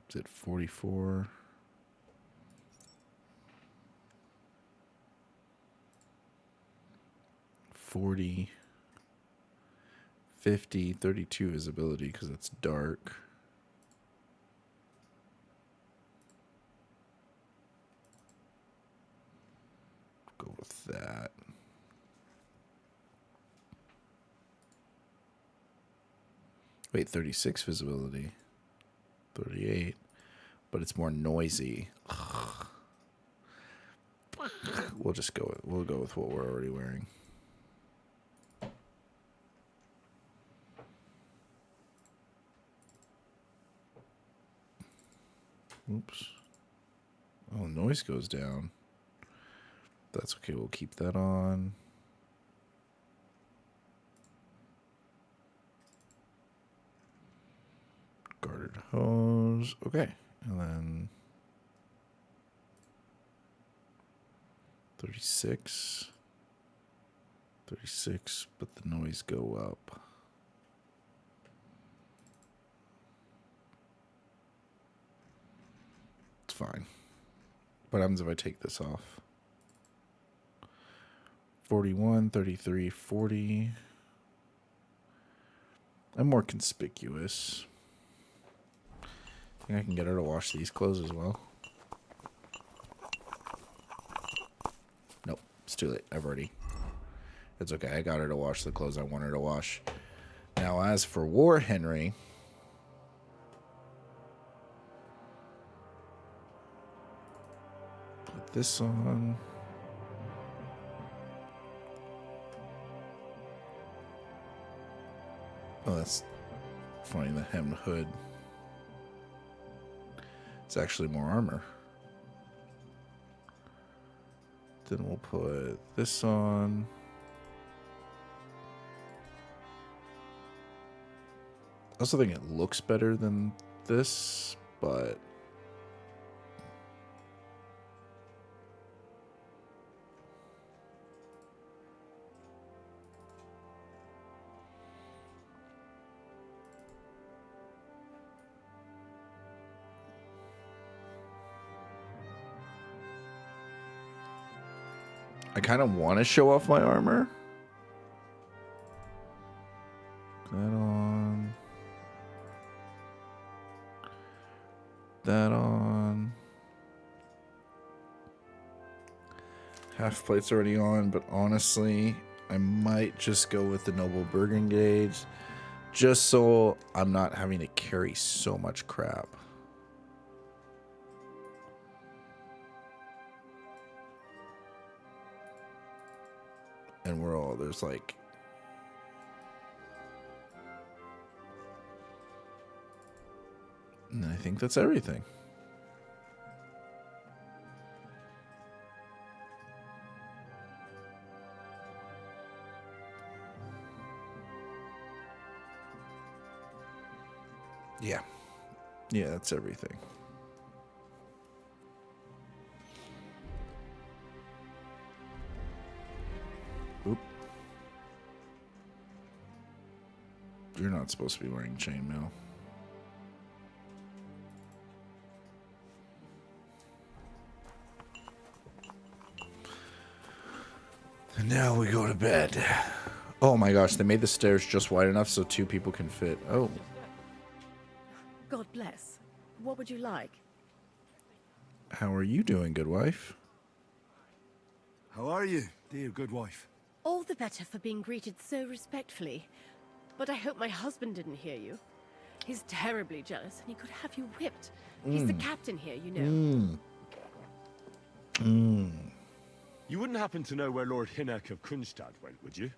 Is it 44? 40, 50, 32 visibility because it's dark. Go with that. Wait, 36 visibility. 38. But it's more noisy. We'll go with what we're already wearing. Oops. Oh, noise goes down. That's okay. We'll keep that on. Guarded hose. Okay. And then 36. 36, but the noise go up. It's fine. What happens if I take this off? 41, 33, 40. I'm more conspicuous. I think I can get her to wash these clothes as well. Nope, it's too late. I've already... It's okay. I got her to wash the clothes I want her to wash. Now, as for War Henry... Put this on... Oh, that's funny, the hemmed hood. It's actually more armor. Then we'll put this on. I also think it looks better than this, but... I kind of want to show off my armor. That on. that on. Half plate's already on, but honestly, I might just go with the Noble Bergen gauge, just so I'm not having to carry so much crap. And we're all, there's like... And I think that's everything. Yeah. Yeah, that's everything. Oop. You're not supposed to be wearing chainmail. And now we go to bed. Oh my gosh, they made the stairs just wide enough so 2 people can fit. Oh. God bless. What would you like? How are you doing, good wife? How are you, dear good wife? All the better for being greeted so respectfully. But I hope my husband didn't hear you. He's terribly jealous and he could have you whipped. He's the captain here, you know. You wouldn't happen to know where Lord Hinnek of Kunstad went, would you?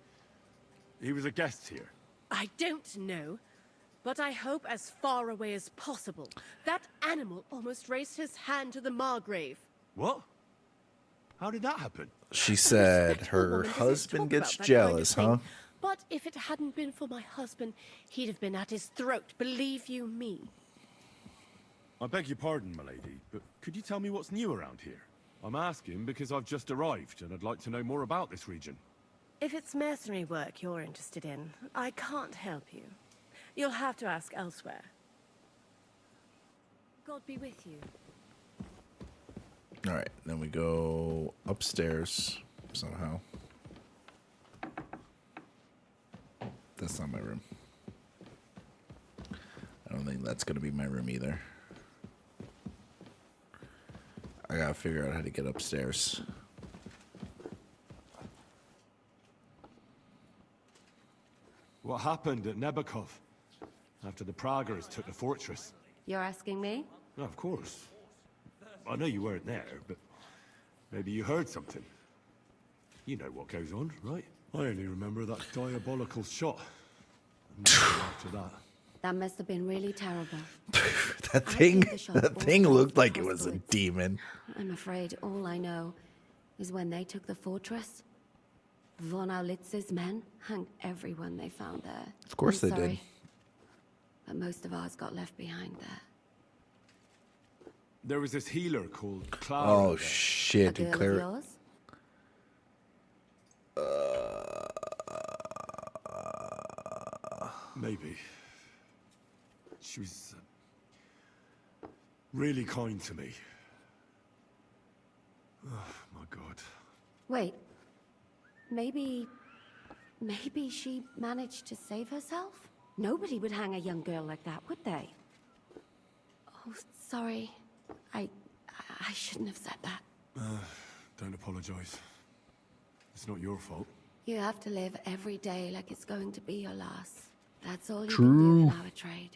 He was a guest here. I don't know, but I hope as far away as possible. That animal almost raised his hand to the Margrave. What? How did that happen? She said her husband gets jealous, huh? But if it hadn't been for my husband, he'd have been at his throat, believe you me. I beg your pardon, milady, but could you tell me what's new around here? I'm asking because I've just arrived and I'd like to know more about this region. If it's mercenary work you're interested in, I can't help you. You'll have to ask elsewhere. God be with you. Alright, then we go upstairs somehow. That's not my room. I don't think that's going to be my room either. I gotta figure out how to get upstairs. What happened at Nebakov after the Praguers took the fortress? You're asking me? No, of course. I know you weren't there, but maybe you heard something. You know what goes on, right? I only remember that diabolical shot. And nothing after that. That must have been really terrible. That thing looked like it was a demon. I'm afraid all I know is when they took the fortress, von Aulitz's men hung everyone they found there. Of course I'm they sorry, did. but most of ours got left behind there. There was this healer called Clara. Oh there. shit, A girl Claire. of yours? Maybe. She was really kind to me. Oh, my God. Wait, maybe she managed to save herself? Nobody would hang a young girl like that, would they? Oh, sorry. I shouldn't have said that. Don't apologize. It's not your fault. You have to live every day like it's going to be your last. That's all you True. can do in our trade.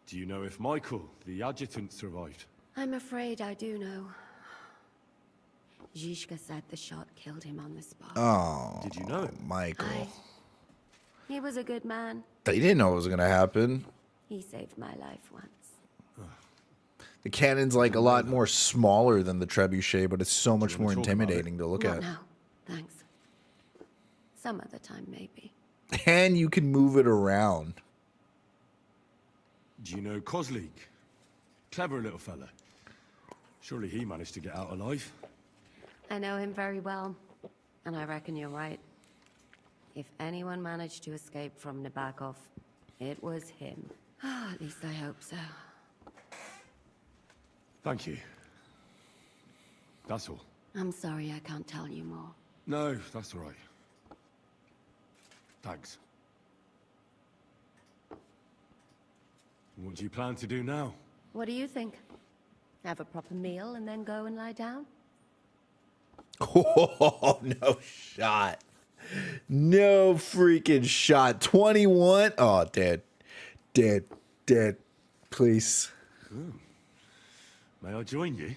Do you know if Michael, the adjutant, survived? I'm afraid I do know. Zhishka said the shot killed him on the spot. Oh, Did you know him? Michael. He was a good man. They didn't know it was gonna happen. He saved my life once. The cannon's like a lot more smaller than the trebuchet, but it's so much more intimidating to look Not at. now, thanks. Some other time, maybe. And you can move it around. Do you know Kozlik? Clever little fella. Surely he managed to get out alive. I know him very well, and I reckon you're right. If anyone managed to escape from Nabokov, it was him. At least I hope so. Thank you. That's all. I'm sorry I can't tell you more. No, that's all right. Thanks. What do you plan to do now? What do you think? Have a proper meal and then go and lie down? Oh, no shot. No freaking shot. 21. Oh, dead. Dead. Dead. Please. May I join you?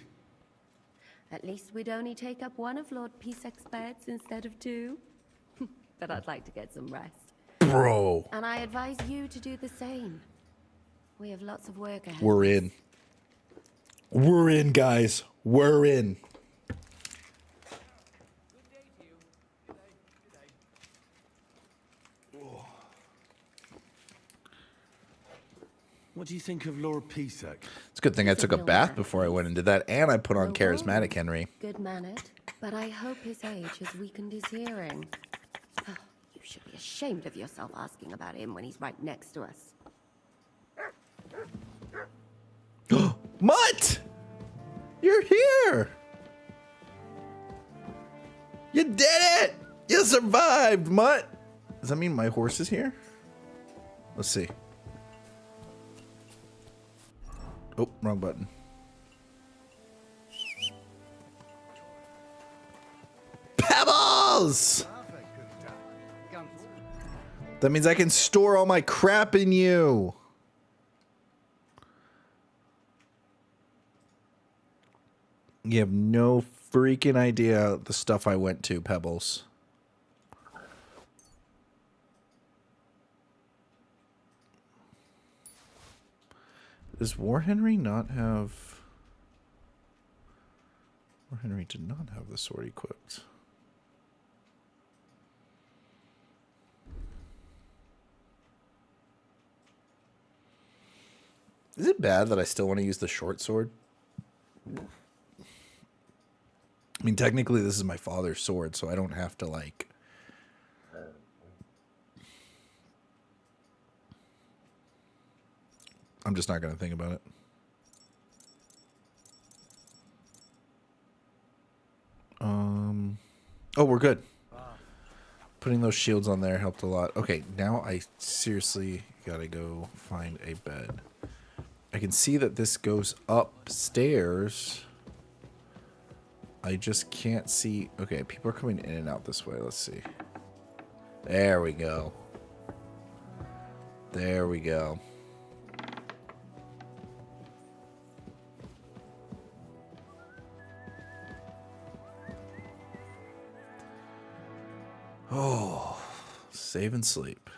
At least we'd only take up one of Lord Pisek's beds instead of two. But I'd like to get some rest. Bro. And I advise you to do the same. We have lots of work ahead. We're in. We're in, guys. We're in. What do you think of Lord Pisek? It's a good thing I took a bath before I went and did that, and I put on Charismatic Henry. Good-mannered, but I hope his age has weakened his hearing. Oh, you should be ashamed of yourself asking about him when he's right next to us. Mutt! You're here! You did it! You survived, Mutt! Does that mean my horse is here? Let's see. Oh, wrong button. Pebbles! That means I can store all my crap in you. You have no freaking idea the stuff I went to, Pebbles. Does War Henry not have... War Henry did not have the sword equipped. Is it bad that I still want to use the short sword? I mean, technically this is my father's sword, so I don't have to, like... I'm just not going to think about it. Oh, we're good. Putting those shields on there helped a lot. Okay, now I seriously gotta go find a bed. I can see that this goes upstairs. I just can't see. Okay, people are coming in and out this way. Let's see. There we go. There we go. Oh, save and sleep.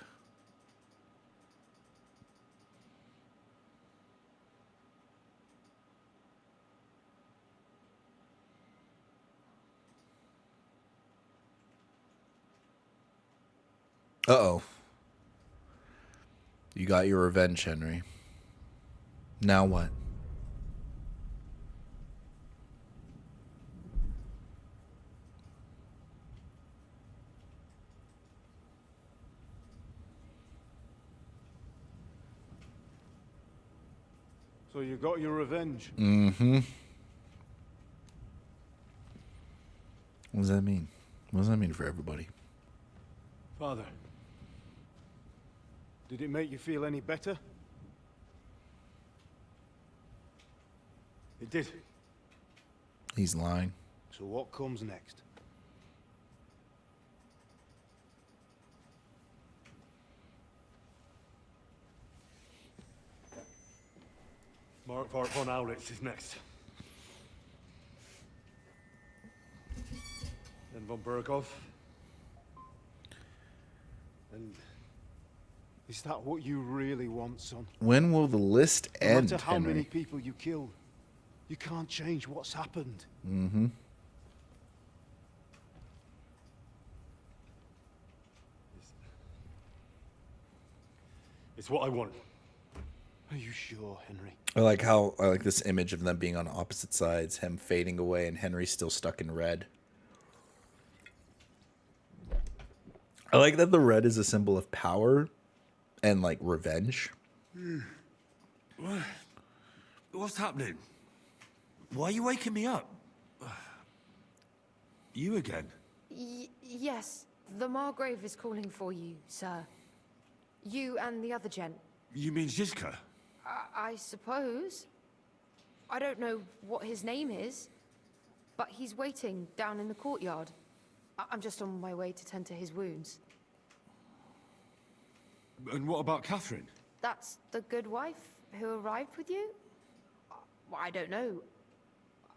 Uh-oh. You got your revenge, Henry. Now what? So you got your revenge? Mm-hmm. What does that mean? What does that mean for everybody? Father, did it make you feel any better? It did. He's lying. So what comes next? Mark von Aulitz is next. Then von Burgov. And is that what you really want, son? When will the list end, No matter how Henry? many people you kill, you can't change what's happened. Mm-hmm. It's what I want. Are you sure, Henry? I like this image of them being on opposite sides, him fading away and Henry still stuck in red. I like that the red is a symbol of power and like revenge. What? What's happening? Why are you waking me up? You again? Yes, the Margrave is calling for you, sir. You and the other gent. You mean Zizka? I suppose. I don't know what his name is, but he's waiting down in the courtyard. I'm just on my way to tend to his wounds. And what about Catherine? That's the good wife who arrived with you? I don't know.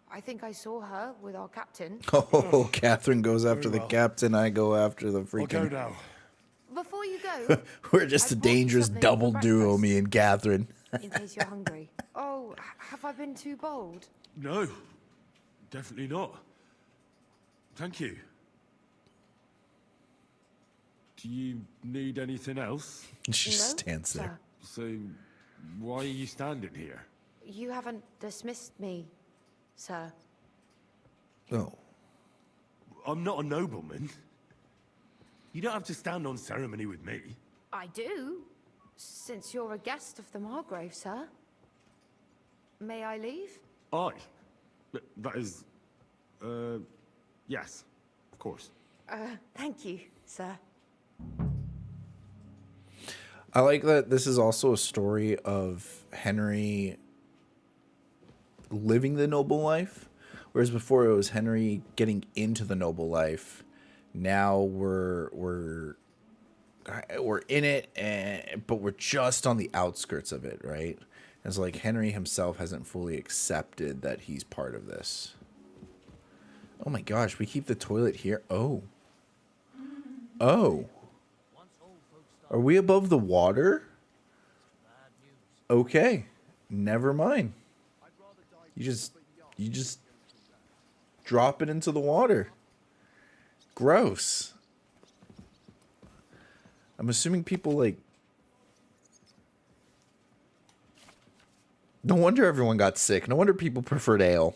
I think I saw her with our captain. Oh, Catherine goes after the captain. I go after the I'll go freaking. now. Before you go, We're just a dangerous double duo, me and Catherine. in case you're hungry. Oh, have I been too bold? No, definitely not. Thank you. Do you need anything else? She just stands there. So, why are you standing here? You haven't dismissed me, sir. Oh. I'm not a nobleman. You don't have to stand on ceremony with me. I do, since you're a guest of the Margrave, sir. May I leave? Aye. That is... yes, of course. Thank you, sir. I like that this is also a story of Henry living the noble life, whereas before it was Henry getting into the noble life. Now we're in it, but we're just on the outskirts of it, right? It's like Henry himself hasn't fully accepted that he's part of this. Oh my gosh, we keep the toilet here. Oh. Are we above the water? Okay. Never mind. You just drop it into the water. Gross. I'm assuming people like... No wonder everyone got sick. No wonder people preferred ale.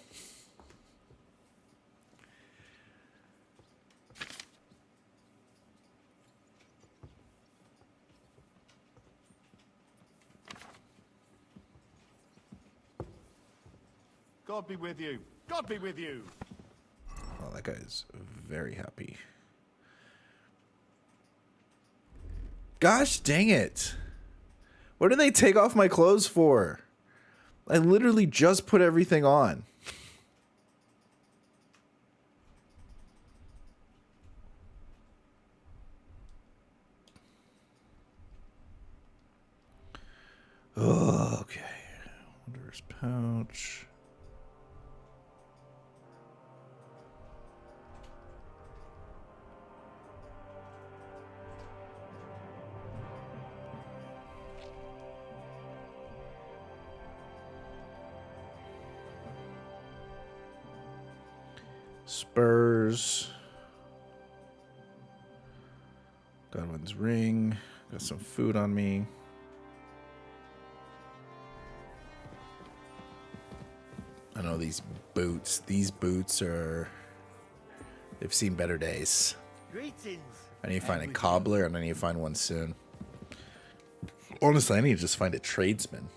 God be with you. God be with you. Oh, that guy is very happy. Gosh dang it. What did they take off my clothes for? I literally just put everything on. Oh, okay. Wanderer's pouch. Spurs. Godwin's ring. Got some food on me. I know these boots. These boots are... They've seen better days. Greetings. I need to find a cobbler and I need to find one soon. Honestly, I need to just find a tradesman.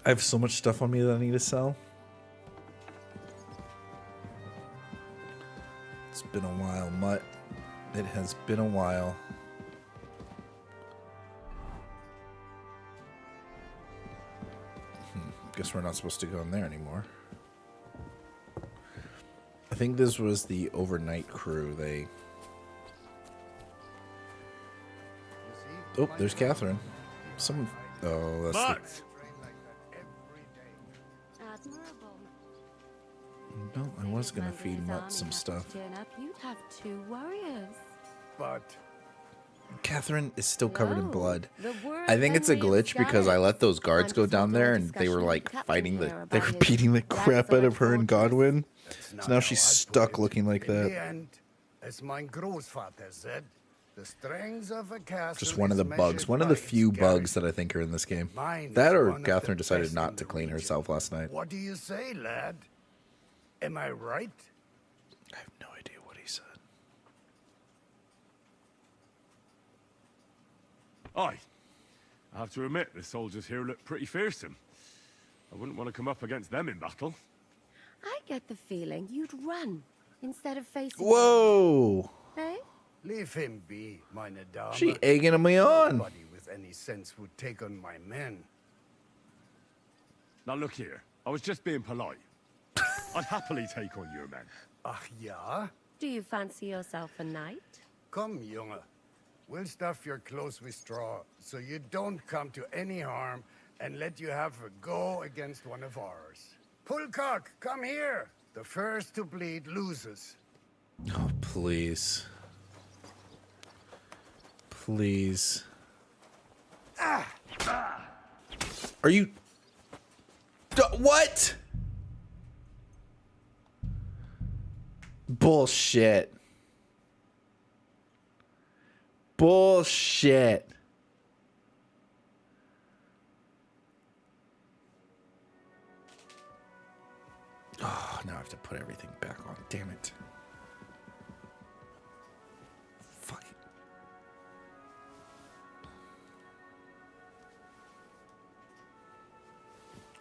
I have so much stuff on me that I need to sell. It's been a while, Mutt. It has been a while. Guess we're not supposed to go in there anymore. I think this was the overnight crew. They... Oh, there's Catherine. Someone... Oh, that's the... No, I was gonna feed Mutt some stuff. You'd have 2 warriors. But Catherine is still covered in blood. The word I think it's a Henry glitch because I let those guards go down there and they were like fighting the... They were beating the crap out of her and Godwin. So now she's stuck looking like In the that. end, as my grandfather said, the strength of a castle Just one of is the bugs. measured One of by the few its bugs that I think are in this game. Mine That is or one of Catherine the decided best not in to the clean herself last night. What do you say, lad? Am I right? I have no idea what he said. Aye. I have to admit, the soldiers here look pretty fearsome. I wouldn't want to come up against them in battle. I get the feeling you'd run instead of facing. Whoa! Hey? Leave him be, meine Dame. She egging me on. Nobody with any sense would take on my men. Now look here. I was just being polite. I'd happily take on your men. Ach ja? Do you fancy yourself a knight? Come, Junge. We'll stuff your clothes with straw, so you don't come to any harm, and let you have a go against one of ours. Pullcock, come here! The first to bleed loses. Oh, please. Please. Are you... What? Bullshit. Bullshit. Oh, now I have to put everything back on. Damn it. Fuck it.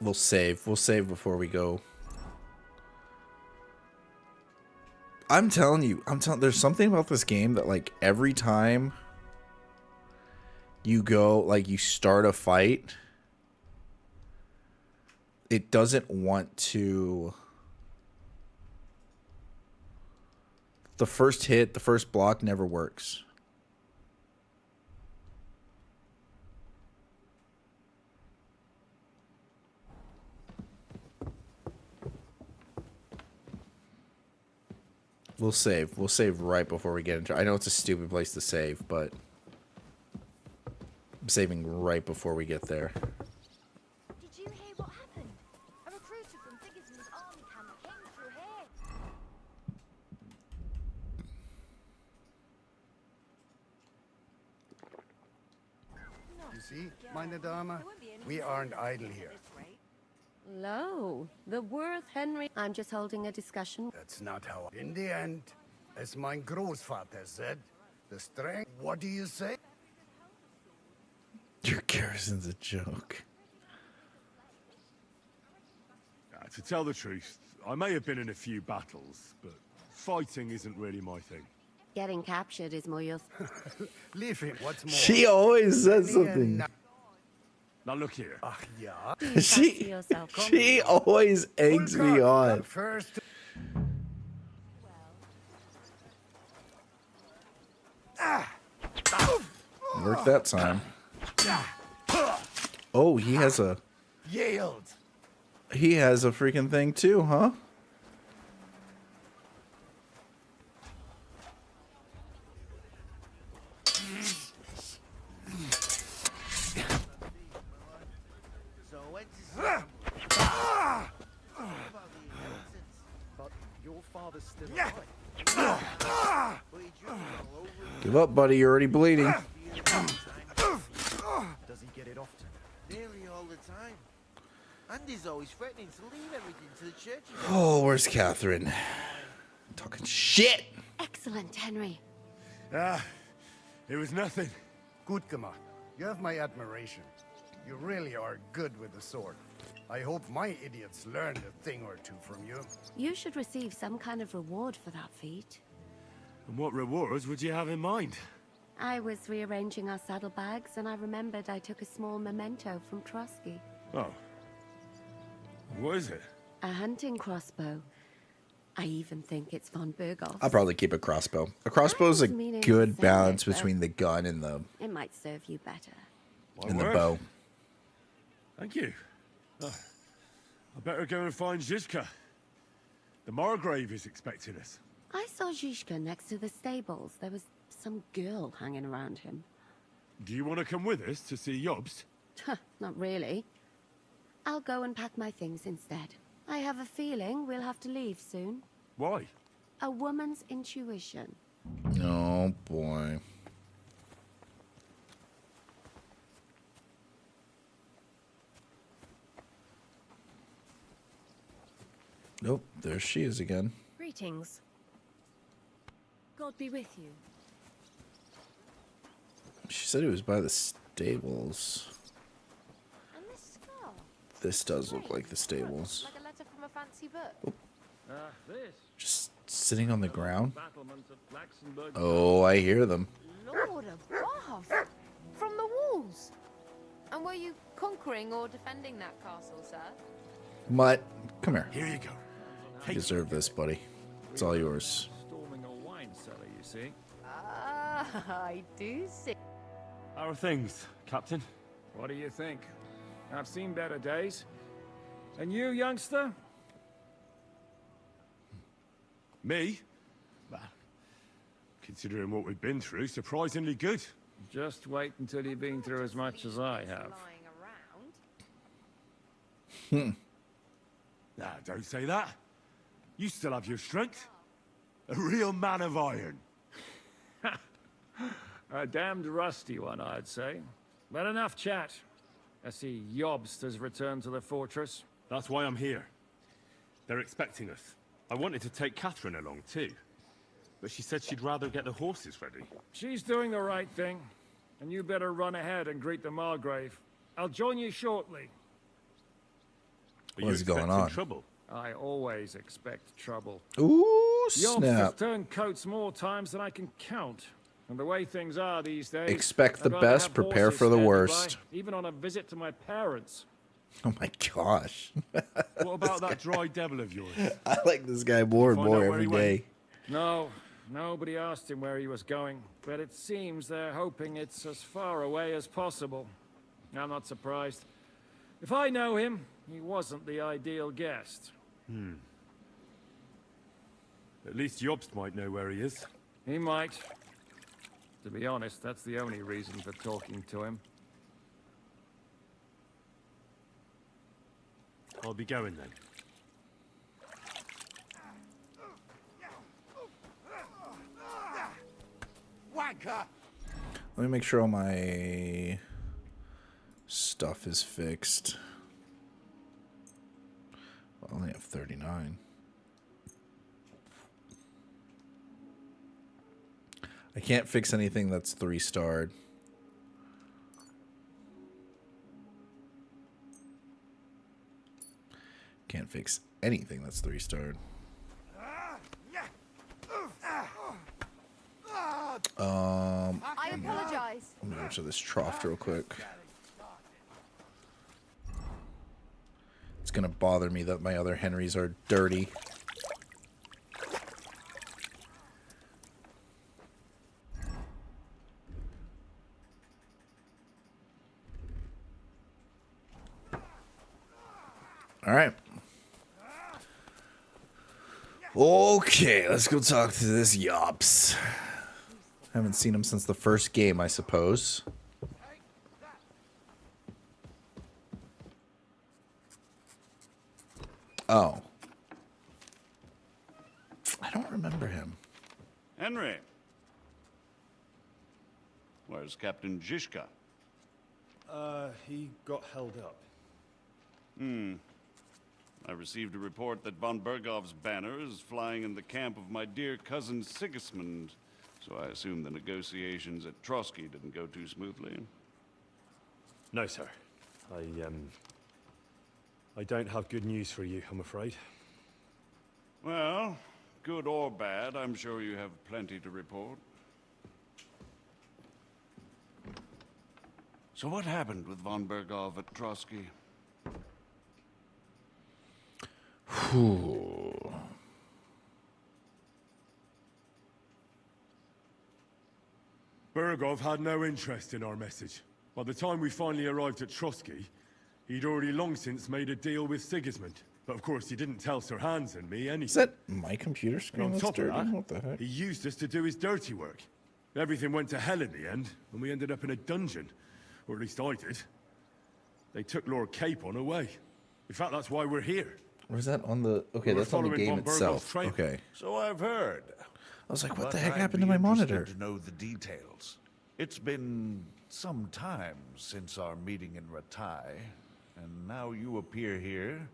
We'll save. We'll save before we go. I'm telling you, there's something about this game that, like, every time you go, like, you start a fight, it doesn't want to... The first hit, the first block never works. We'll save. We'll save right before we get into... I know it's a stupid place to save, but... I'm saving right before we get there. Did you hear what happened? A recruiter from Sigismund's army camp came through here. You see, meine Dame, we aren't idle here. Lo, the worth Henry. I'm just holding a discussion. That's not how... In the end, as mein Großvater said, the strength... What do you say? Your garrison's a joke. To tell the truth, I may have been in a few battles, but fighting isn't really my thing. Getting captured is more your... Leave him. What's more? She always says something. Now look here. Ach ja? She always eggs me on. First. Worked that time. Oh, he has a... Yield. He has a freaking thing too, huh? Give up, buddy. You're already bleeding. Does he get it often? Nearly all the time. And he's always threatening to leave everything to the church. Oh, where's Catherine? Talking shit. Excellent, Henry. It was nothing. Gut gemacht. You have my admiration. You really are good with the sword. I hope my idiots learned a thing or two from you. You should receive some kind of reward for that feat. And what rewards would you have in mind? I was rearranging our saddlebags, and I remembered I took a small memento from Trotsky. Oh. What is it? A hunting crossbow. I even think it's von Berghoff's. I'll probably keep a crossbow. A crossbow is a good balance between the gun and the... It might serve you better. And the bow. Thank you. I better go and find Zizka. The Margrave is expecting us. I saw Zhishka next to the stables. There was some girl hanging around him. Do you want to come with us to see Jobst? Not really. I'll go and pack my things instead. I have a feeling we'll have to leave soon. Why? A woman's intuition. Oh, boy. Nope, there she is again. Greetings. God be with you. She said it was by the stables. And this scar? This does look like the stables. Like a letter from a fancy book. This. Just Sitting on the ground? Oh, I hear them. Lord above! From the walls! And were you conquering or defending that castle, sir? Mutt, come here. Here you go. You deserve this, buddy. It's all yours. Storming a wine cellar, you see. Ah, I do see. How are things, Captain? What do you think? I've seen better days. And you, youngster? Me? Well, considering what we've been through, surprisingly good. Just wait until you've been through as much as I have. Nah, don't say that. You still have your strength. A real man of iron. A damned rusty one, I'd say. But enough chat. I see Jobst has returned to the fortress. That's why I'm here. They're expecting us. I wanted to take Catherine along too, but she said she'd rather get the horses ready. She's doing the right thing, and you better run ahead and greet the Margrave. I'll join you shortly. What is going on? Trouble? I always expect trouble. Ooh, Jobst has snap. turned coats more times than I can count. And the way things are these days... Expect the I'd rather best, have prepare horses for the standing worst. by, even on a visit to my parents. Oh my gosh. What about that dry devil of yours? I like this guy more and Find more out where every he went? day. No, nobody asked him where he was going, but it seems they're hoping it's as far away as possible. I'm not surprised. If I know him, he wasn't the ideal guest. At least Jobst might know where he is. He might. To be honest, that's the only reason for talking to him. I'll be going then. Let me make sure all my stuff is fixed. Well, I only have 39. I can't fix anything that's 3-starred. Can't fix anything that's 3-starred. I apologize. I'm gonna go to this trough real quick. It's gonna bother me that my other Henrys are dirty. All right. Okay, let's go talk to this Yops. Haven't seen him since the first game, I suppose. Oh. I don't remember him. Henry. Where's Captain Zizka? He got held up. I received a report that von Bergov's banner is flying in the camp of my dear cousin Sigismund, so I assume the negotiations at Trotsky didn't go too smoothly. No, sir. I don't have good news for you, I'm afraid. Well, good or bad, I'm sure you have plenty to report. So what happened with von Bergov at Trotsky? Bergov had no interest in our message. By the time we finally arrived at Trotsky, he'd already long since made a deal with Sigismund. But of course, he didn't tell Sir Hans and me anything. Is that my computer And screen on that's top dirty? of What the that, heck? he used us to do his dirty work. Everything went to hell in the end, and we ended up in a dungeon. Or at least I did. They took Lord Capon away. In fact, that's why we're here. Or is that on the... Okay, We're that's on the following game von Bergov's itself. trail. Okay. So I've heard. I was like, what But the heck I'd happened to be my interested monitor? to know the details. It's been some time since our meeting in Ratai, and now you appear here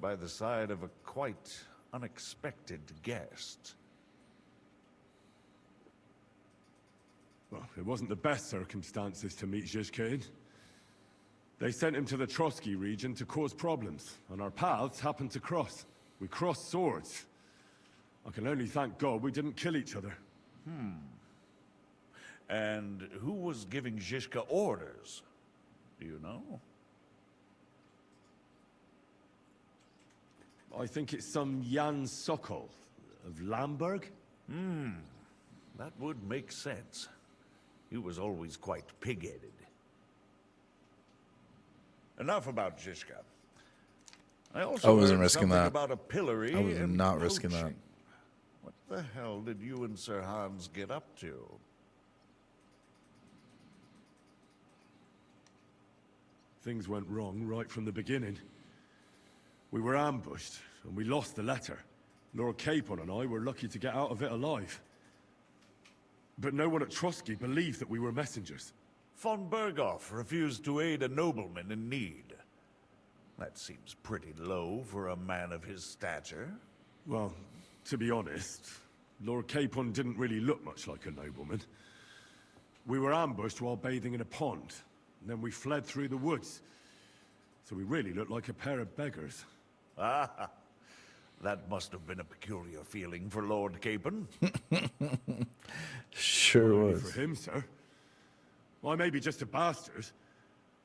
by the side of a quite unexpected guest. Well, it wasn't the best circumstances to meet Zizka in. They sent him to the Trotsky region to cause problems, and our paths happened to cross. We crossed swords. I can only thank God we didn't kill each other. And who was giving Zhishka orders? Do you know? I think it's some Jan Sokol of Lamberg. That would make sense. He was always quite pig-headed. Enough about Zhishka. I also wasn't heard risking something that. about a pillory I was and not risking that. poaching. What the hell did you and Sir Hans get up to? Things went wrong right from the beginning. We were ambushed, and we lost the letter. Lord Capon and I were lucky to get out of it alive. But no one at Trotsky believed that we were messengers. Von Berghoff refused to aid a nobleman in need. That seems pretty low for a man of his stature. Well, to be honest, Lord Capon didn't really look much like a nobleman. We were ambushed while bathing in a pond, and then we fled through the woods. So we really looked like a pair of beggars. Ah, that must have been a peculiar feeling for Lord Capon. Sure Only was. for him, sir. I may be just a bastard,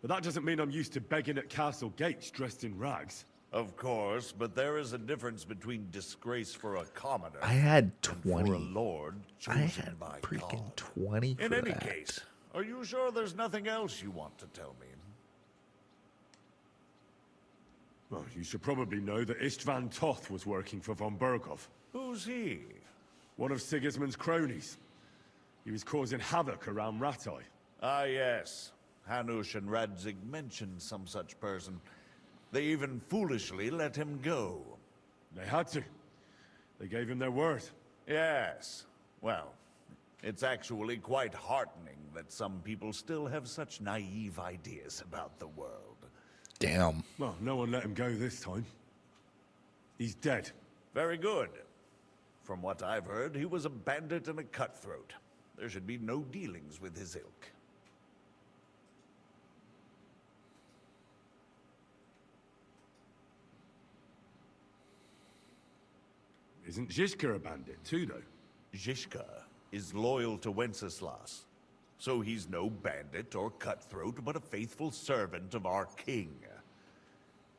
but that doesn't mean I'm used to begging at castle gates dressed in rags. Of course, but there is a difference between disgrace for a commoner I had and 20. for a lord I chosen had by freaking God. 20 In for any that. case, are you sure there's nothing else you want to tell me? Well, you should probably know that Istvan Toth was working for von Berghoff. Who's he? One of Sigismund's cronies. He was causing havoc around Ratai. Ah, yes. Hanush and Radzig mentioned some such person. They even foolishly let him go. They had to. They gave him their word. Yes. Well, it's actually quite heartening that some people still have such naive ideas about the world. Damn. Well, no one let him go this time. He's dead. Very good. From what I've heard, he was a bandit and a cutthroat. There should be no dealings with his ilk. Isn't Zhishka a bandit too, though? Zhishka is loyal to Wenceslas, so he's no bandit or cutthroat, but a faithful servant of our king,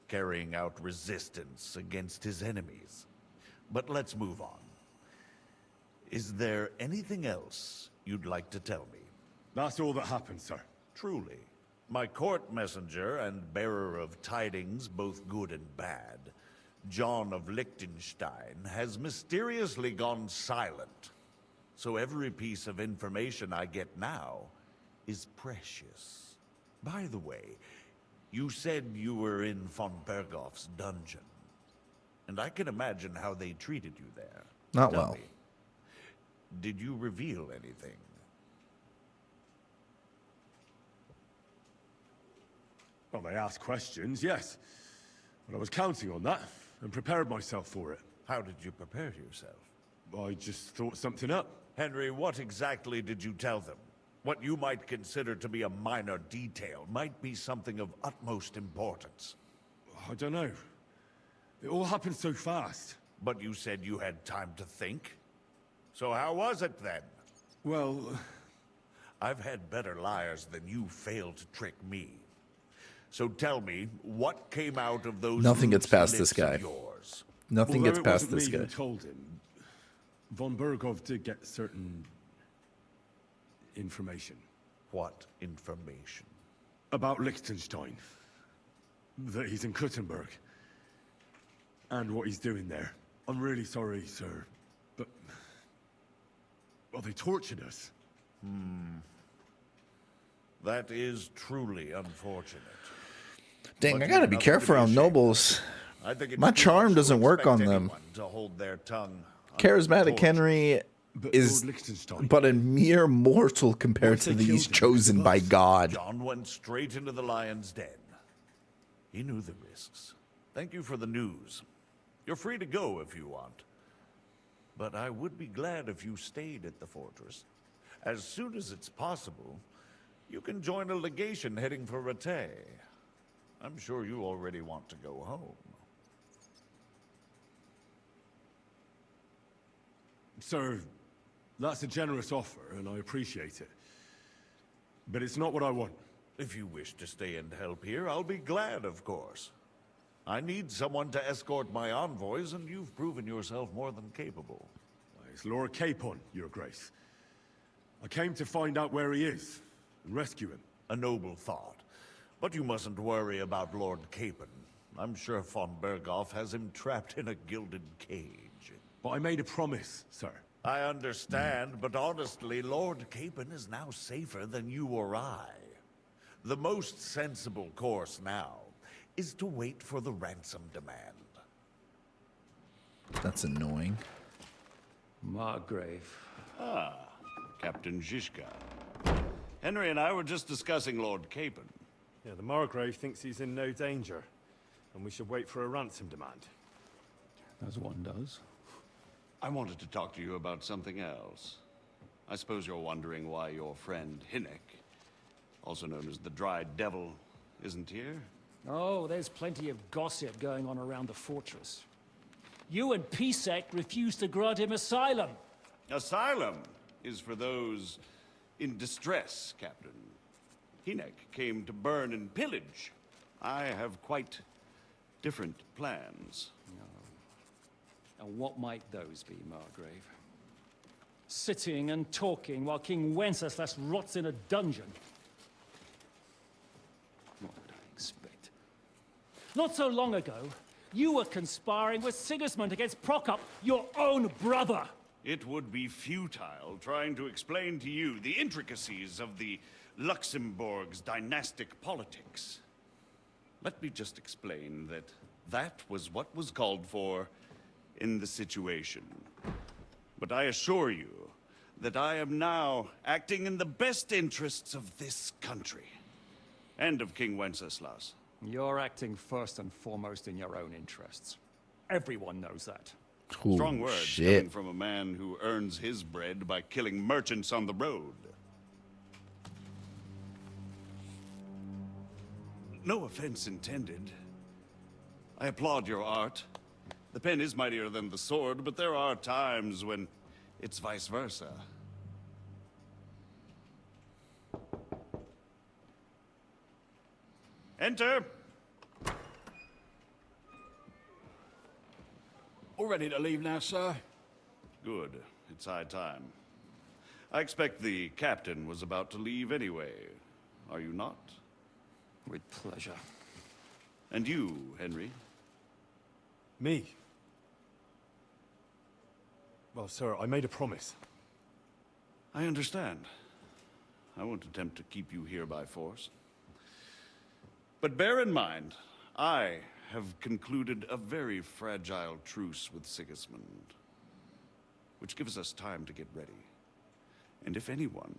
carrying out resistance against his enemies. But let's move on. Is there anything else you'd like to tell me? That's all that happened, sir. Truly. My court messenger and bearer of tidings, both good and bad, John of Liechtenstein, has mysteriously gone silent. So every piece of information I get now is precious. By the way, you said you were in von Berghoff's dungeon. And I can imagine how they treated you there. Not Tell well. me, did you reveal anything? Well, they asked questions, yes. But I was counting on that, and prepared myself for it. How did you prepare yourself? I just thought something up. Henry, what exactly did you tell them? What you might consider to be a minor detail might be something of utmost importance. I don't know. It all happened so fast. But you said you had time to think. So how was it then? Well, I've had better liars than you failed to trick me. So tell me, what came out of those Nothing gets loose past lips this guy. of yours? Nothing although gets it past wasn't this me guy. who told him, von Berghoff did get certain information. What information? About Liechtenstein. That he's in Kuttenberg. And what he's doing there. I'm really sorry, sir, but... well, they tortured us. That is truly unfortunate. Dang, But I gotta you've be nothing to careful around ashamed nobles. I think it's My too charm much to doesn't work expect on them. anyone to hold their tongue under Charismatic torture. Henry But is Lord Liechtenstein... but a mere mortal What compared if to they these killed him because chosen of by us? God. John went straight into the lion's den. He knew the risks. Thank you for the news. You're free to go if you want. But I would be glad if you stayed at the fortress. As soon as it's possible, you can join a legation heading for Rattay. I'm sure you already want to go home. Sir, that's a generous offer, and I appreciate it. But it's not what I want. If you wish to stay and help here, I'll be glad, of course. I need someone to escort my envoys, and you've proven yourself more than capable. It's Lord Capon, Your Grace. I came to find out where he is, and rescue him. A noble thought. But you mustn't worry about Lord Capon. I'm sure von Berghoff has him trapped in a gilded cage. But I made a promise, sir. I understand, but honestly, Lord Capon is now safer than you or I. The most sensible course now is to wait for the ransom demand. That's annoying. Margrave. Ah, Captain Zizka. Henry and I were just discussing Lord Capon. Yeah, the Margrave thinks he's in no danger, and we should wait for a ransom demand. As one does. I wanted to talk to you about something else. I suppose you're wondering why your friend Hinnek, also known as the Dried Devil, isn't here? Oh, there's plenty of gossip going on around the fortress. You and Pisek refused to grant him asylum. Asylum is for those in distress, Captain. Hinnek came to burn and pillage. I have quite different plans. And what might those be, Margrave? Sitting and talking while King Wenceslas rots in a dungeon. What would I expect? Not so long ago, you were conspiring with Sigismund against Prokop, your own brother. It would be futile trying to explain to you the intricacies of the Luxembourg's dynastic politics. Let me just explain that that was what was called for in the situation. But I assure you that I am now acting in the best interests of this country and of King Wenceslas. You're acting first and foremost in your own interests. Everyone knows that. Ooh, Strong words shit. coming from a man who earns his bread by killing merchants on the road. No offense intended. I applaud your art. The pen is mightier than the sword, but there are times when it's vice versa. Enter! All ready to leave now, sir? Good. It's high time. I expect the captain was about to leave anyway. Are you not? With pleasure. And you, Henry? Me? Well, sir, I made a promise. I understand. I won't attempt to keep you here by force. But bear in mind, I have concluded a very fragile truce with Sigismund, which gives us time to get ready. And if anyone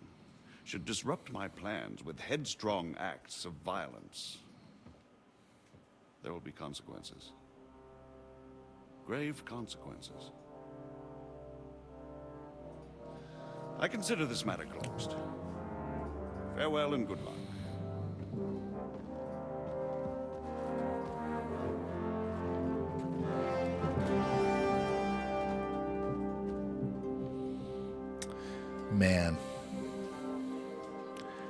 should disrupt my plans with headstrong acts of violence, there will be consequences. Grave consequences. I consider this matter closed. Farewell and good luck. Man.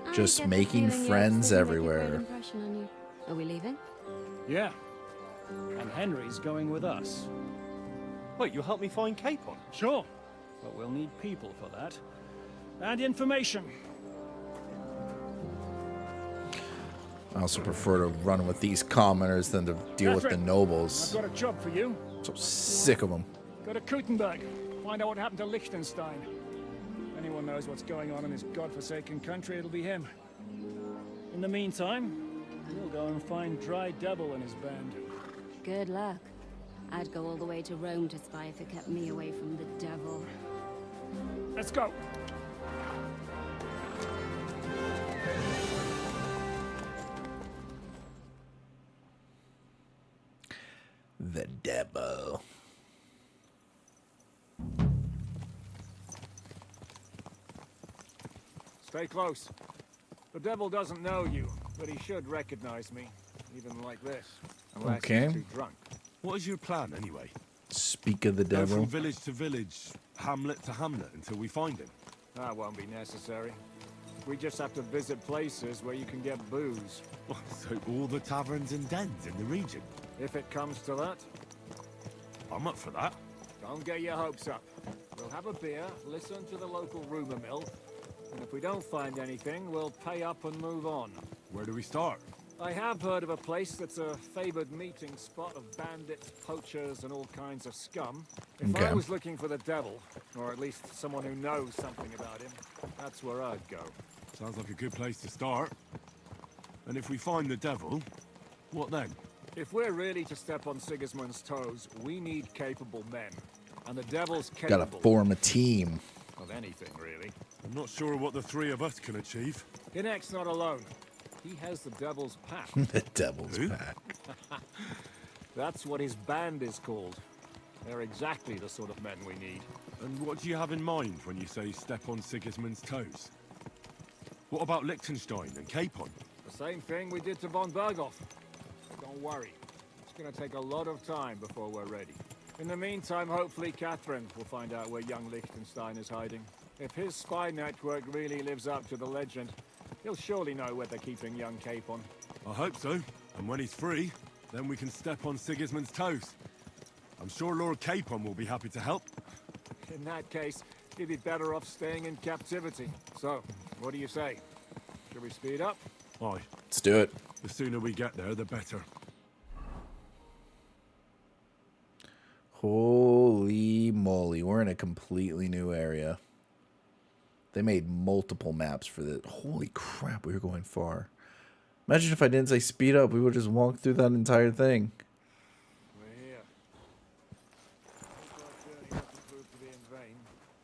I Just get the making feeling friends youngsters make a great everywhere. impression on you. Are we leaving? Yeah. And Henry's going with us. Wait, you'll help me find Capon? Sure. But we'll need people for that. And information. I also prefer to run with these commoners than to deal with the Catherine, nobles. I've got a job for you. So sick of them. Go to Kuttenberg. Find out what happened to Liechtenstein. If anyone knows what's going on in this godforsaken country, it'll be him. In the meantime, we'll go and find Dry Devil and his band. Good luck. I'd go all the way to Rome to spy if it kept me away from the devil. Let's go. The devil. Stay close. The devil doesn't know you, but he should recognize me, even like this. Unless Okay. he's too drunk. What is your plan, anyway? Speak of the Go devil. from village to village, hamlet to hamlet until we find him? That won't be necessary. We just have to visit places where you can get booze. So all the taverns and dens in the region? If it comes to that. I'm up for that. Don't get your hopes up. We'll have a beer, listen to the local rumor mill, and if we don't find anything, we'll pay up and move on. Where do we start? I have heard of a place that's a favored meeting spot of bandits, poachers, and all kinds of scum. If I was looking for the devil, or at least someone who knows something about him, that's where I'd go. Sounds like a good place to start. And if we find the devil, what then? If we're really to step on Sigismund's toes, we need capable men. And the devil's capable. Gotta form a team. Of anything, really. I'm not sure what the three of us can achieve. Hinek's not alone. He has the devil's pack. The devil's pack. That's what his band is called. They're exactly the sort of men we need. And what do you have in mind when you say step on Sigismund's toes? What about Liechtenstein and Capon? The same thing we did to von Berghoff. Don't worry. It's gonna take a lot of time before we're ready. In the meantime, hopefully Catherine will find out where young Liechtenstein is hiding. If his spy network really lives up to the legend, he'll surely know where they're keeping young Capon. I hope so. And when he's free, then we can step on Sigismund's toes. I'm sure Lord Capon will be happy to help. In that case, he'd be better off staying in captivity. So, what do you say? Should we speed up? Aye. Let's do it. The sooner we get there, the better. Holy moly, we're in a completely new area. They made multiple maps for this. Holy crap, we were going far. Imagine if I didn't say speed up, we would just walk through that entire thing. We're here. Hope our journey doesn't prove to be in vain.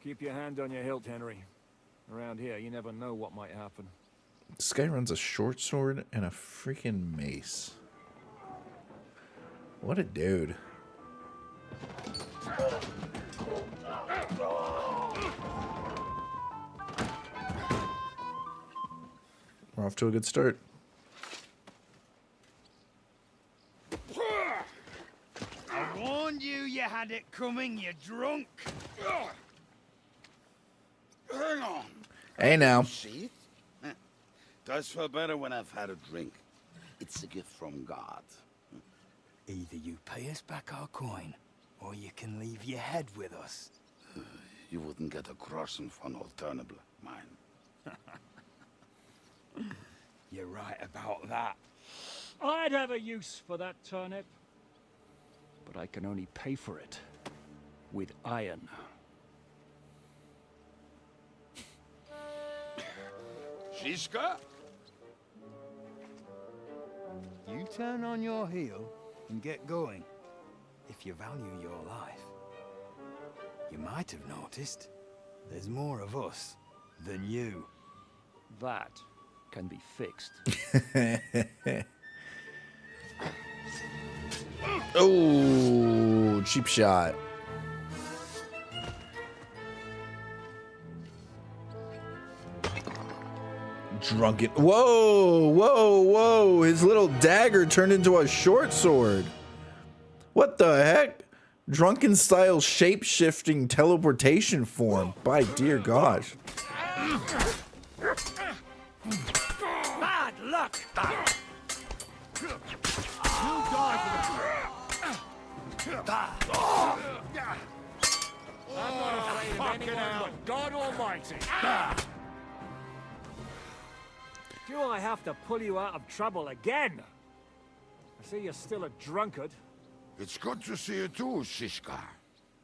Keep your hand on your hilt, Henry. Around here, you never know what might happen. This guy runs a short sword and a freaking mace. What a dude. We're off to a good start. I warned you you had it coming, you drunk. Hang on. Hey now. See it? Does feel better when I've had a drink. It's a gift from God. Either you pay us back our coin, or you can leave your head with us. You wouldn't get a crossing for an alternative, mine. You're right about that. I'd have a use for that turnip. But I can only pay for it with iron. Shiska? You turn on your heel and get going. If you value your life. You might have noticed there's more of us than you. That can be fixed. Oh, cheap shot. Drunken. Whoa, whoa, whoa. His little dagger turned into a short sword. What the heck? Drunken style shape-shifting teleportation form. By dear gosh. Bad luck! You die I'm not afraid of anyone but God Almighty. Do I have to pull you out of trouble again? I see you're still a drunkard. It's good to see you too, Shishka.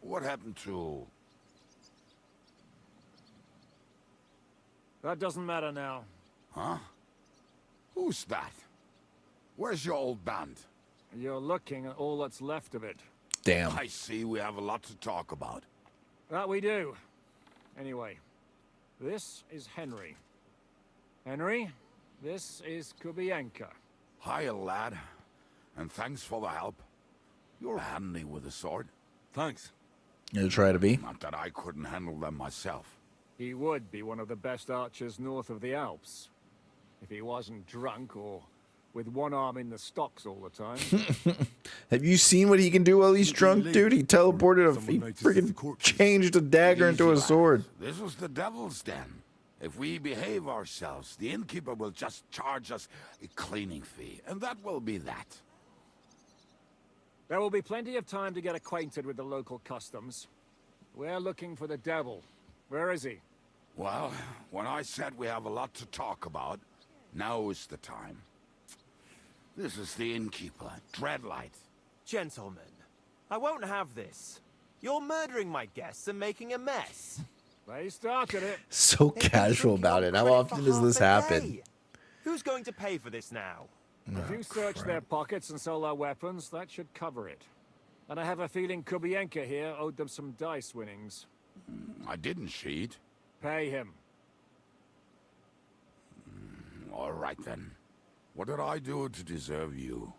What happened to... That doesn't matter now. Huh? Who's that? Where's your old band? You're looking at all that's left of it. Damn. I see we have a lot to talk about. That we do. Anyway, this is Henry. Henry, this is Kubienka. Hiya, lad. And thanks for the help. You're handy with a sword. Thanks. You'll try to be. Not that I couldn't handle them myself. He would be one of the best archers north of the Alps. If he wasn't drunk or with one arm in the stocks all the time. Have you seen what he can do while he's drunk, dude? He teleported he freaking changed a dagger into a Easy, sword. lads. This was the devil's den. If we behave ourselves, the innkeeper will just charge us a cleaning fee, and that will be that. There will be plenty of time to get acquainted with the local customs. We're looking for the devil. Where is he? Well, when I said we have a lot to talk about, now is the time. This is the innkeeper, Dreadlight. Gentlemen, I won't have this. You're murdering my guests and making a mess. They started it. So casual about it. How often does this happen? Who's going to pay for this now? If you search their pockets and sell their weapons, that should cover it. And I have a feeling Kubienka here owed them some dice winnings. I didn't cheat. Pay him. All right then. What did I do to deserve you?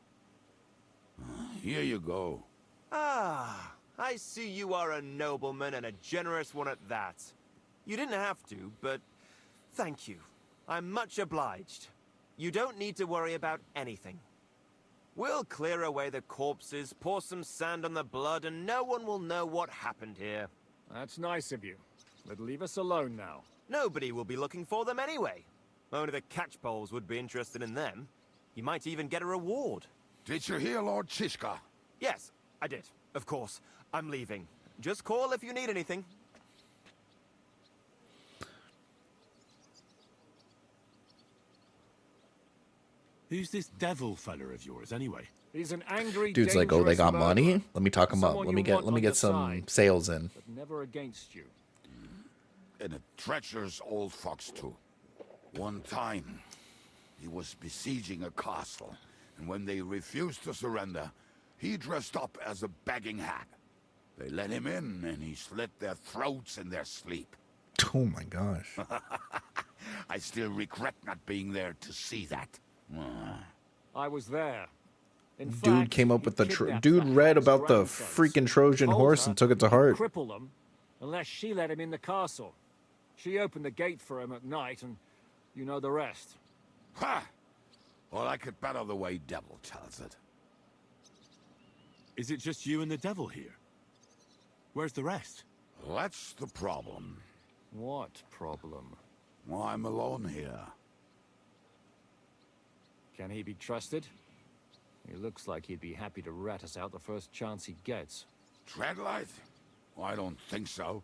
Here you go. Ah, I see you are a nobleman and a generous one at that. You didn't have to, but thank you. I'm much obliged. You don't need to worry about anything. We'll clear away the corpses, pour some sand on the blood, and no one will know what happened here. That's nice of you. But leave us alone now. Nobody will be looking for them anyway. Only the catchpoles would be interested in them. You might even get a reward. Did you hear Lord Chishka? Yes, I did. Of course. I'm leaving. Just call if you need anything. Who's this devil fella of yours, anyway? He's an angry, Dude's like, oh, they got dangerous money? murderer. Let me talk him up. Someone Let me you get want on your some side, sales in. but never against you. And a treacherous old fox too. One time, he was besieging a castle, and when they refused to surrender, he dressed up as a begging hag. They let him in, and he slit their throats in their sleep. Oh my gosh. I still regret not being there to see that. I was there. In Dude fact, came up you with the kidnapped dude that read hag's about the grandsons, freaking Trojan told horse her and took it to he'd heart. cripple them unless she let him in the castle. She opened the gate for him at night, and you know the rest. Ha! Well, I could better the way Devil tells it. Is it just you and the devil here? Where's the rest? That's the problem. What problem? Well, I'm alone here. Can he be trusted? He looks like he'd be happy to rat us out the first chance he gets. Dreadlight? Well, I don't think so.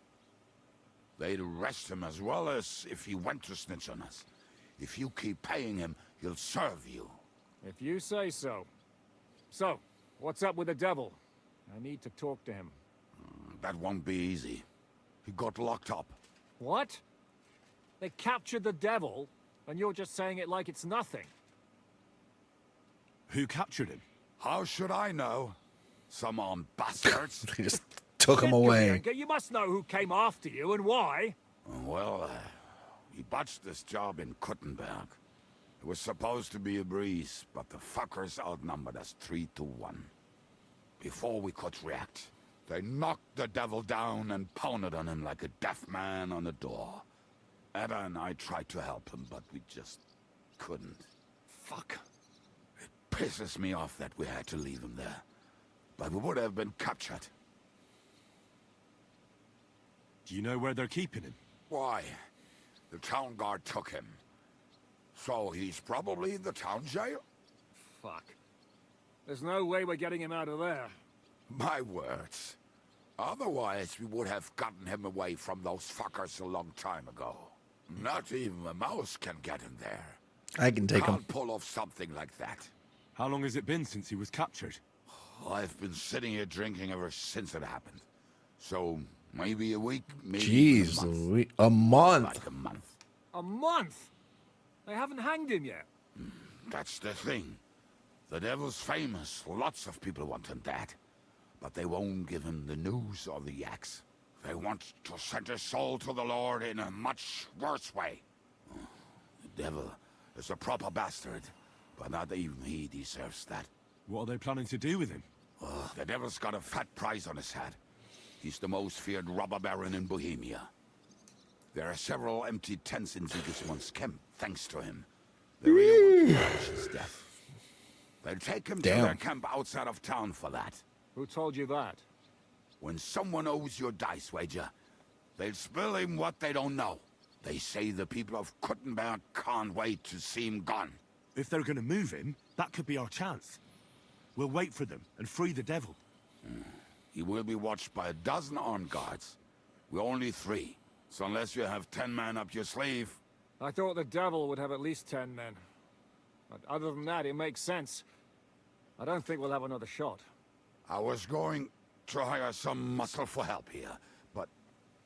They'd arrest him as well as if he went to snitch on us. If you keep paying him, he'll serve you. If you say so. So, what's up with the devil? I need to talk to him. That won't be easy. He got locked up. What? They captured the devil, and you're just saying it like it's nothing. Who captured him? How should I know? Some armed bastards. They just took him Shit, away. Kubienka, you must know who came after you and why. Well, he botched this job in Kuttenberg. It was supposed to be a breeze, but the fuckers outnumbered us 3-1. Before we could react, they knocked the devil down and pounded on him like a deaf man on a door. Ada and I tried to help him, but we just couldn't. Fuck. It pisses me off that we had to leave him there. But we would have been captured. Do you know where they're keeping him? Why? The town guard took him. So he's probably in the town jail? Fuck. There's no way we're getting him out of there. My words. Otherwise, we would have gotten him away from those fuckers a long time ago. Not even a mouse can get him there. I can take him. Can't pull off something like that. How long has it been since he was captured? I've been sitting here drinking ever since it happened. So, maybe a week, maybe Jeez, a month. Like a month. A month? They haven't hanged him yet. That's the thing. The devil's famous. Lots of people want him dead. But they won't give him the news or the axe. They want to send his soul to the Lord in a much worse way. The devil is a proper bastard, but not even he deserves that. What are they planning to do with him? The devil's got a fat price on his head. He's the most feared robber baron in Bohemia. There are several empty tents in Sigismund's camp, thanks to him. They really want to punish his death. They'll take him Damn. to their camp outside of town for that. Who told you that? When someone owes your dice wager, they'll spill him what they don't know. They say the people of Kuttenberg can't wait to see him gone. If they're gonna move him, that could be our chance. We'll wait for them and free the devil. He will be watched by a dozen armed guards. We're only 3. So unless you have 10 men up your sleeve... I thought the devil would have at least 10 men. But other than that, it makes sense. I don't think we'll have another shot. I was going to hire some muscle for help here, but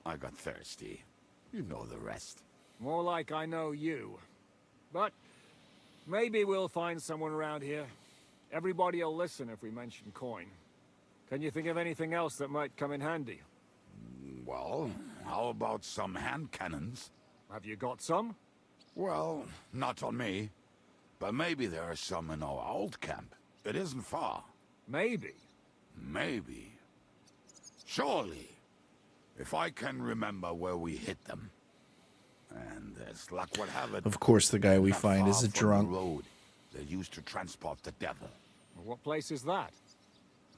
I got thirsty. You know the rest. More like I know you. But maybe we'll find someone around here. Everybody will listen if we mention coin. Can you think of anything else that might come in handy? Well, how about some hand cannons? Have you got some? Well, not on me. But maybe there are some in our old camp. It isn't far. Maybe. Maybe. Surely. If I can remember where we hit them. And as luck would have it... Of course, the guy we not find far is a from the drunk. road they used to transport the devil. What place is that?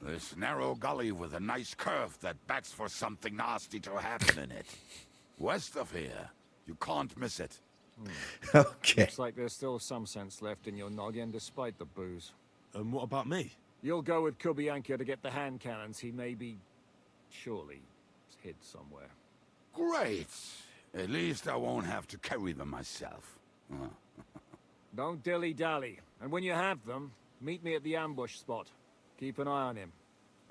This narrow gully with a nice curve that backs for something nasty to happen in it. West of here. You can't miss it. Okay. Looks like there's still some sense left in your noggin despite the booze. And what about me? You'll go with Kubianka to get the hand cannons. He may be... surely hid somewhere. Great. At least I won't have to carry them myself. Don't dilly-dally. And when you have them, meet me at the ambush spot. Keep an eye on him.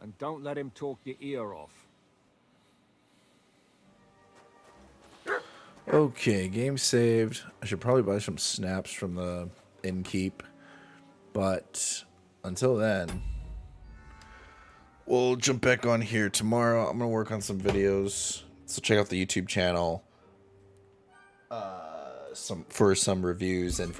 And don't let him talk your ear off. Okay, game saved. I should probably buy some snaps from the innkeep. But until then, we'll jump back on here tomorrow. I'm going to work on some videos. So check out the YouTube channel for some reviews and for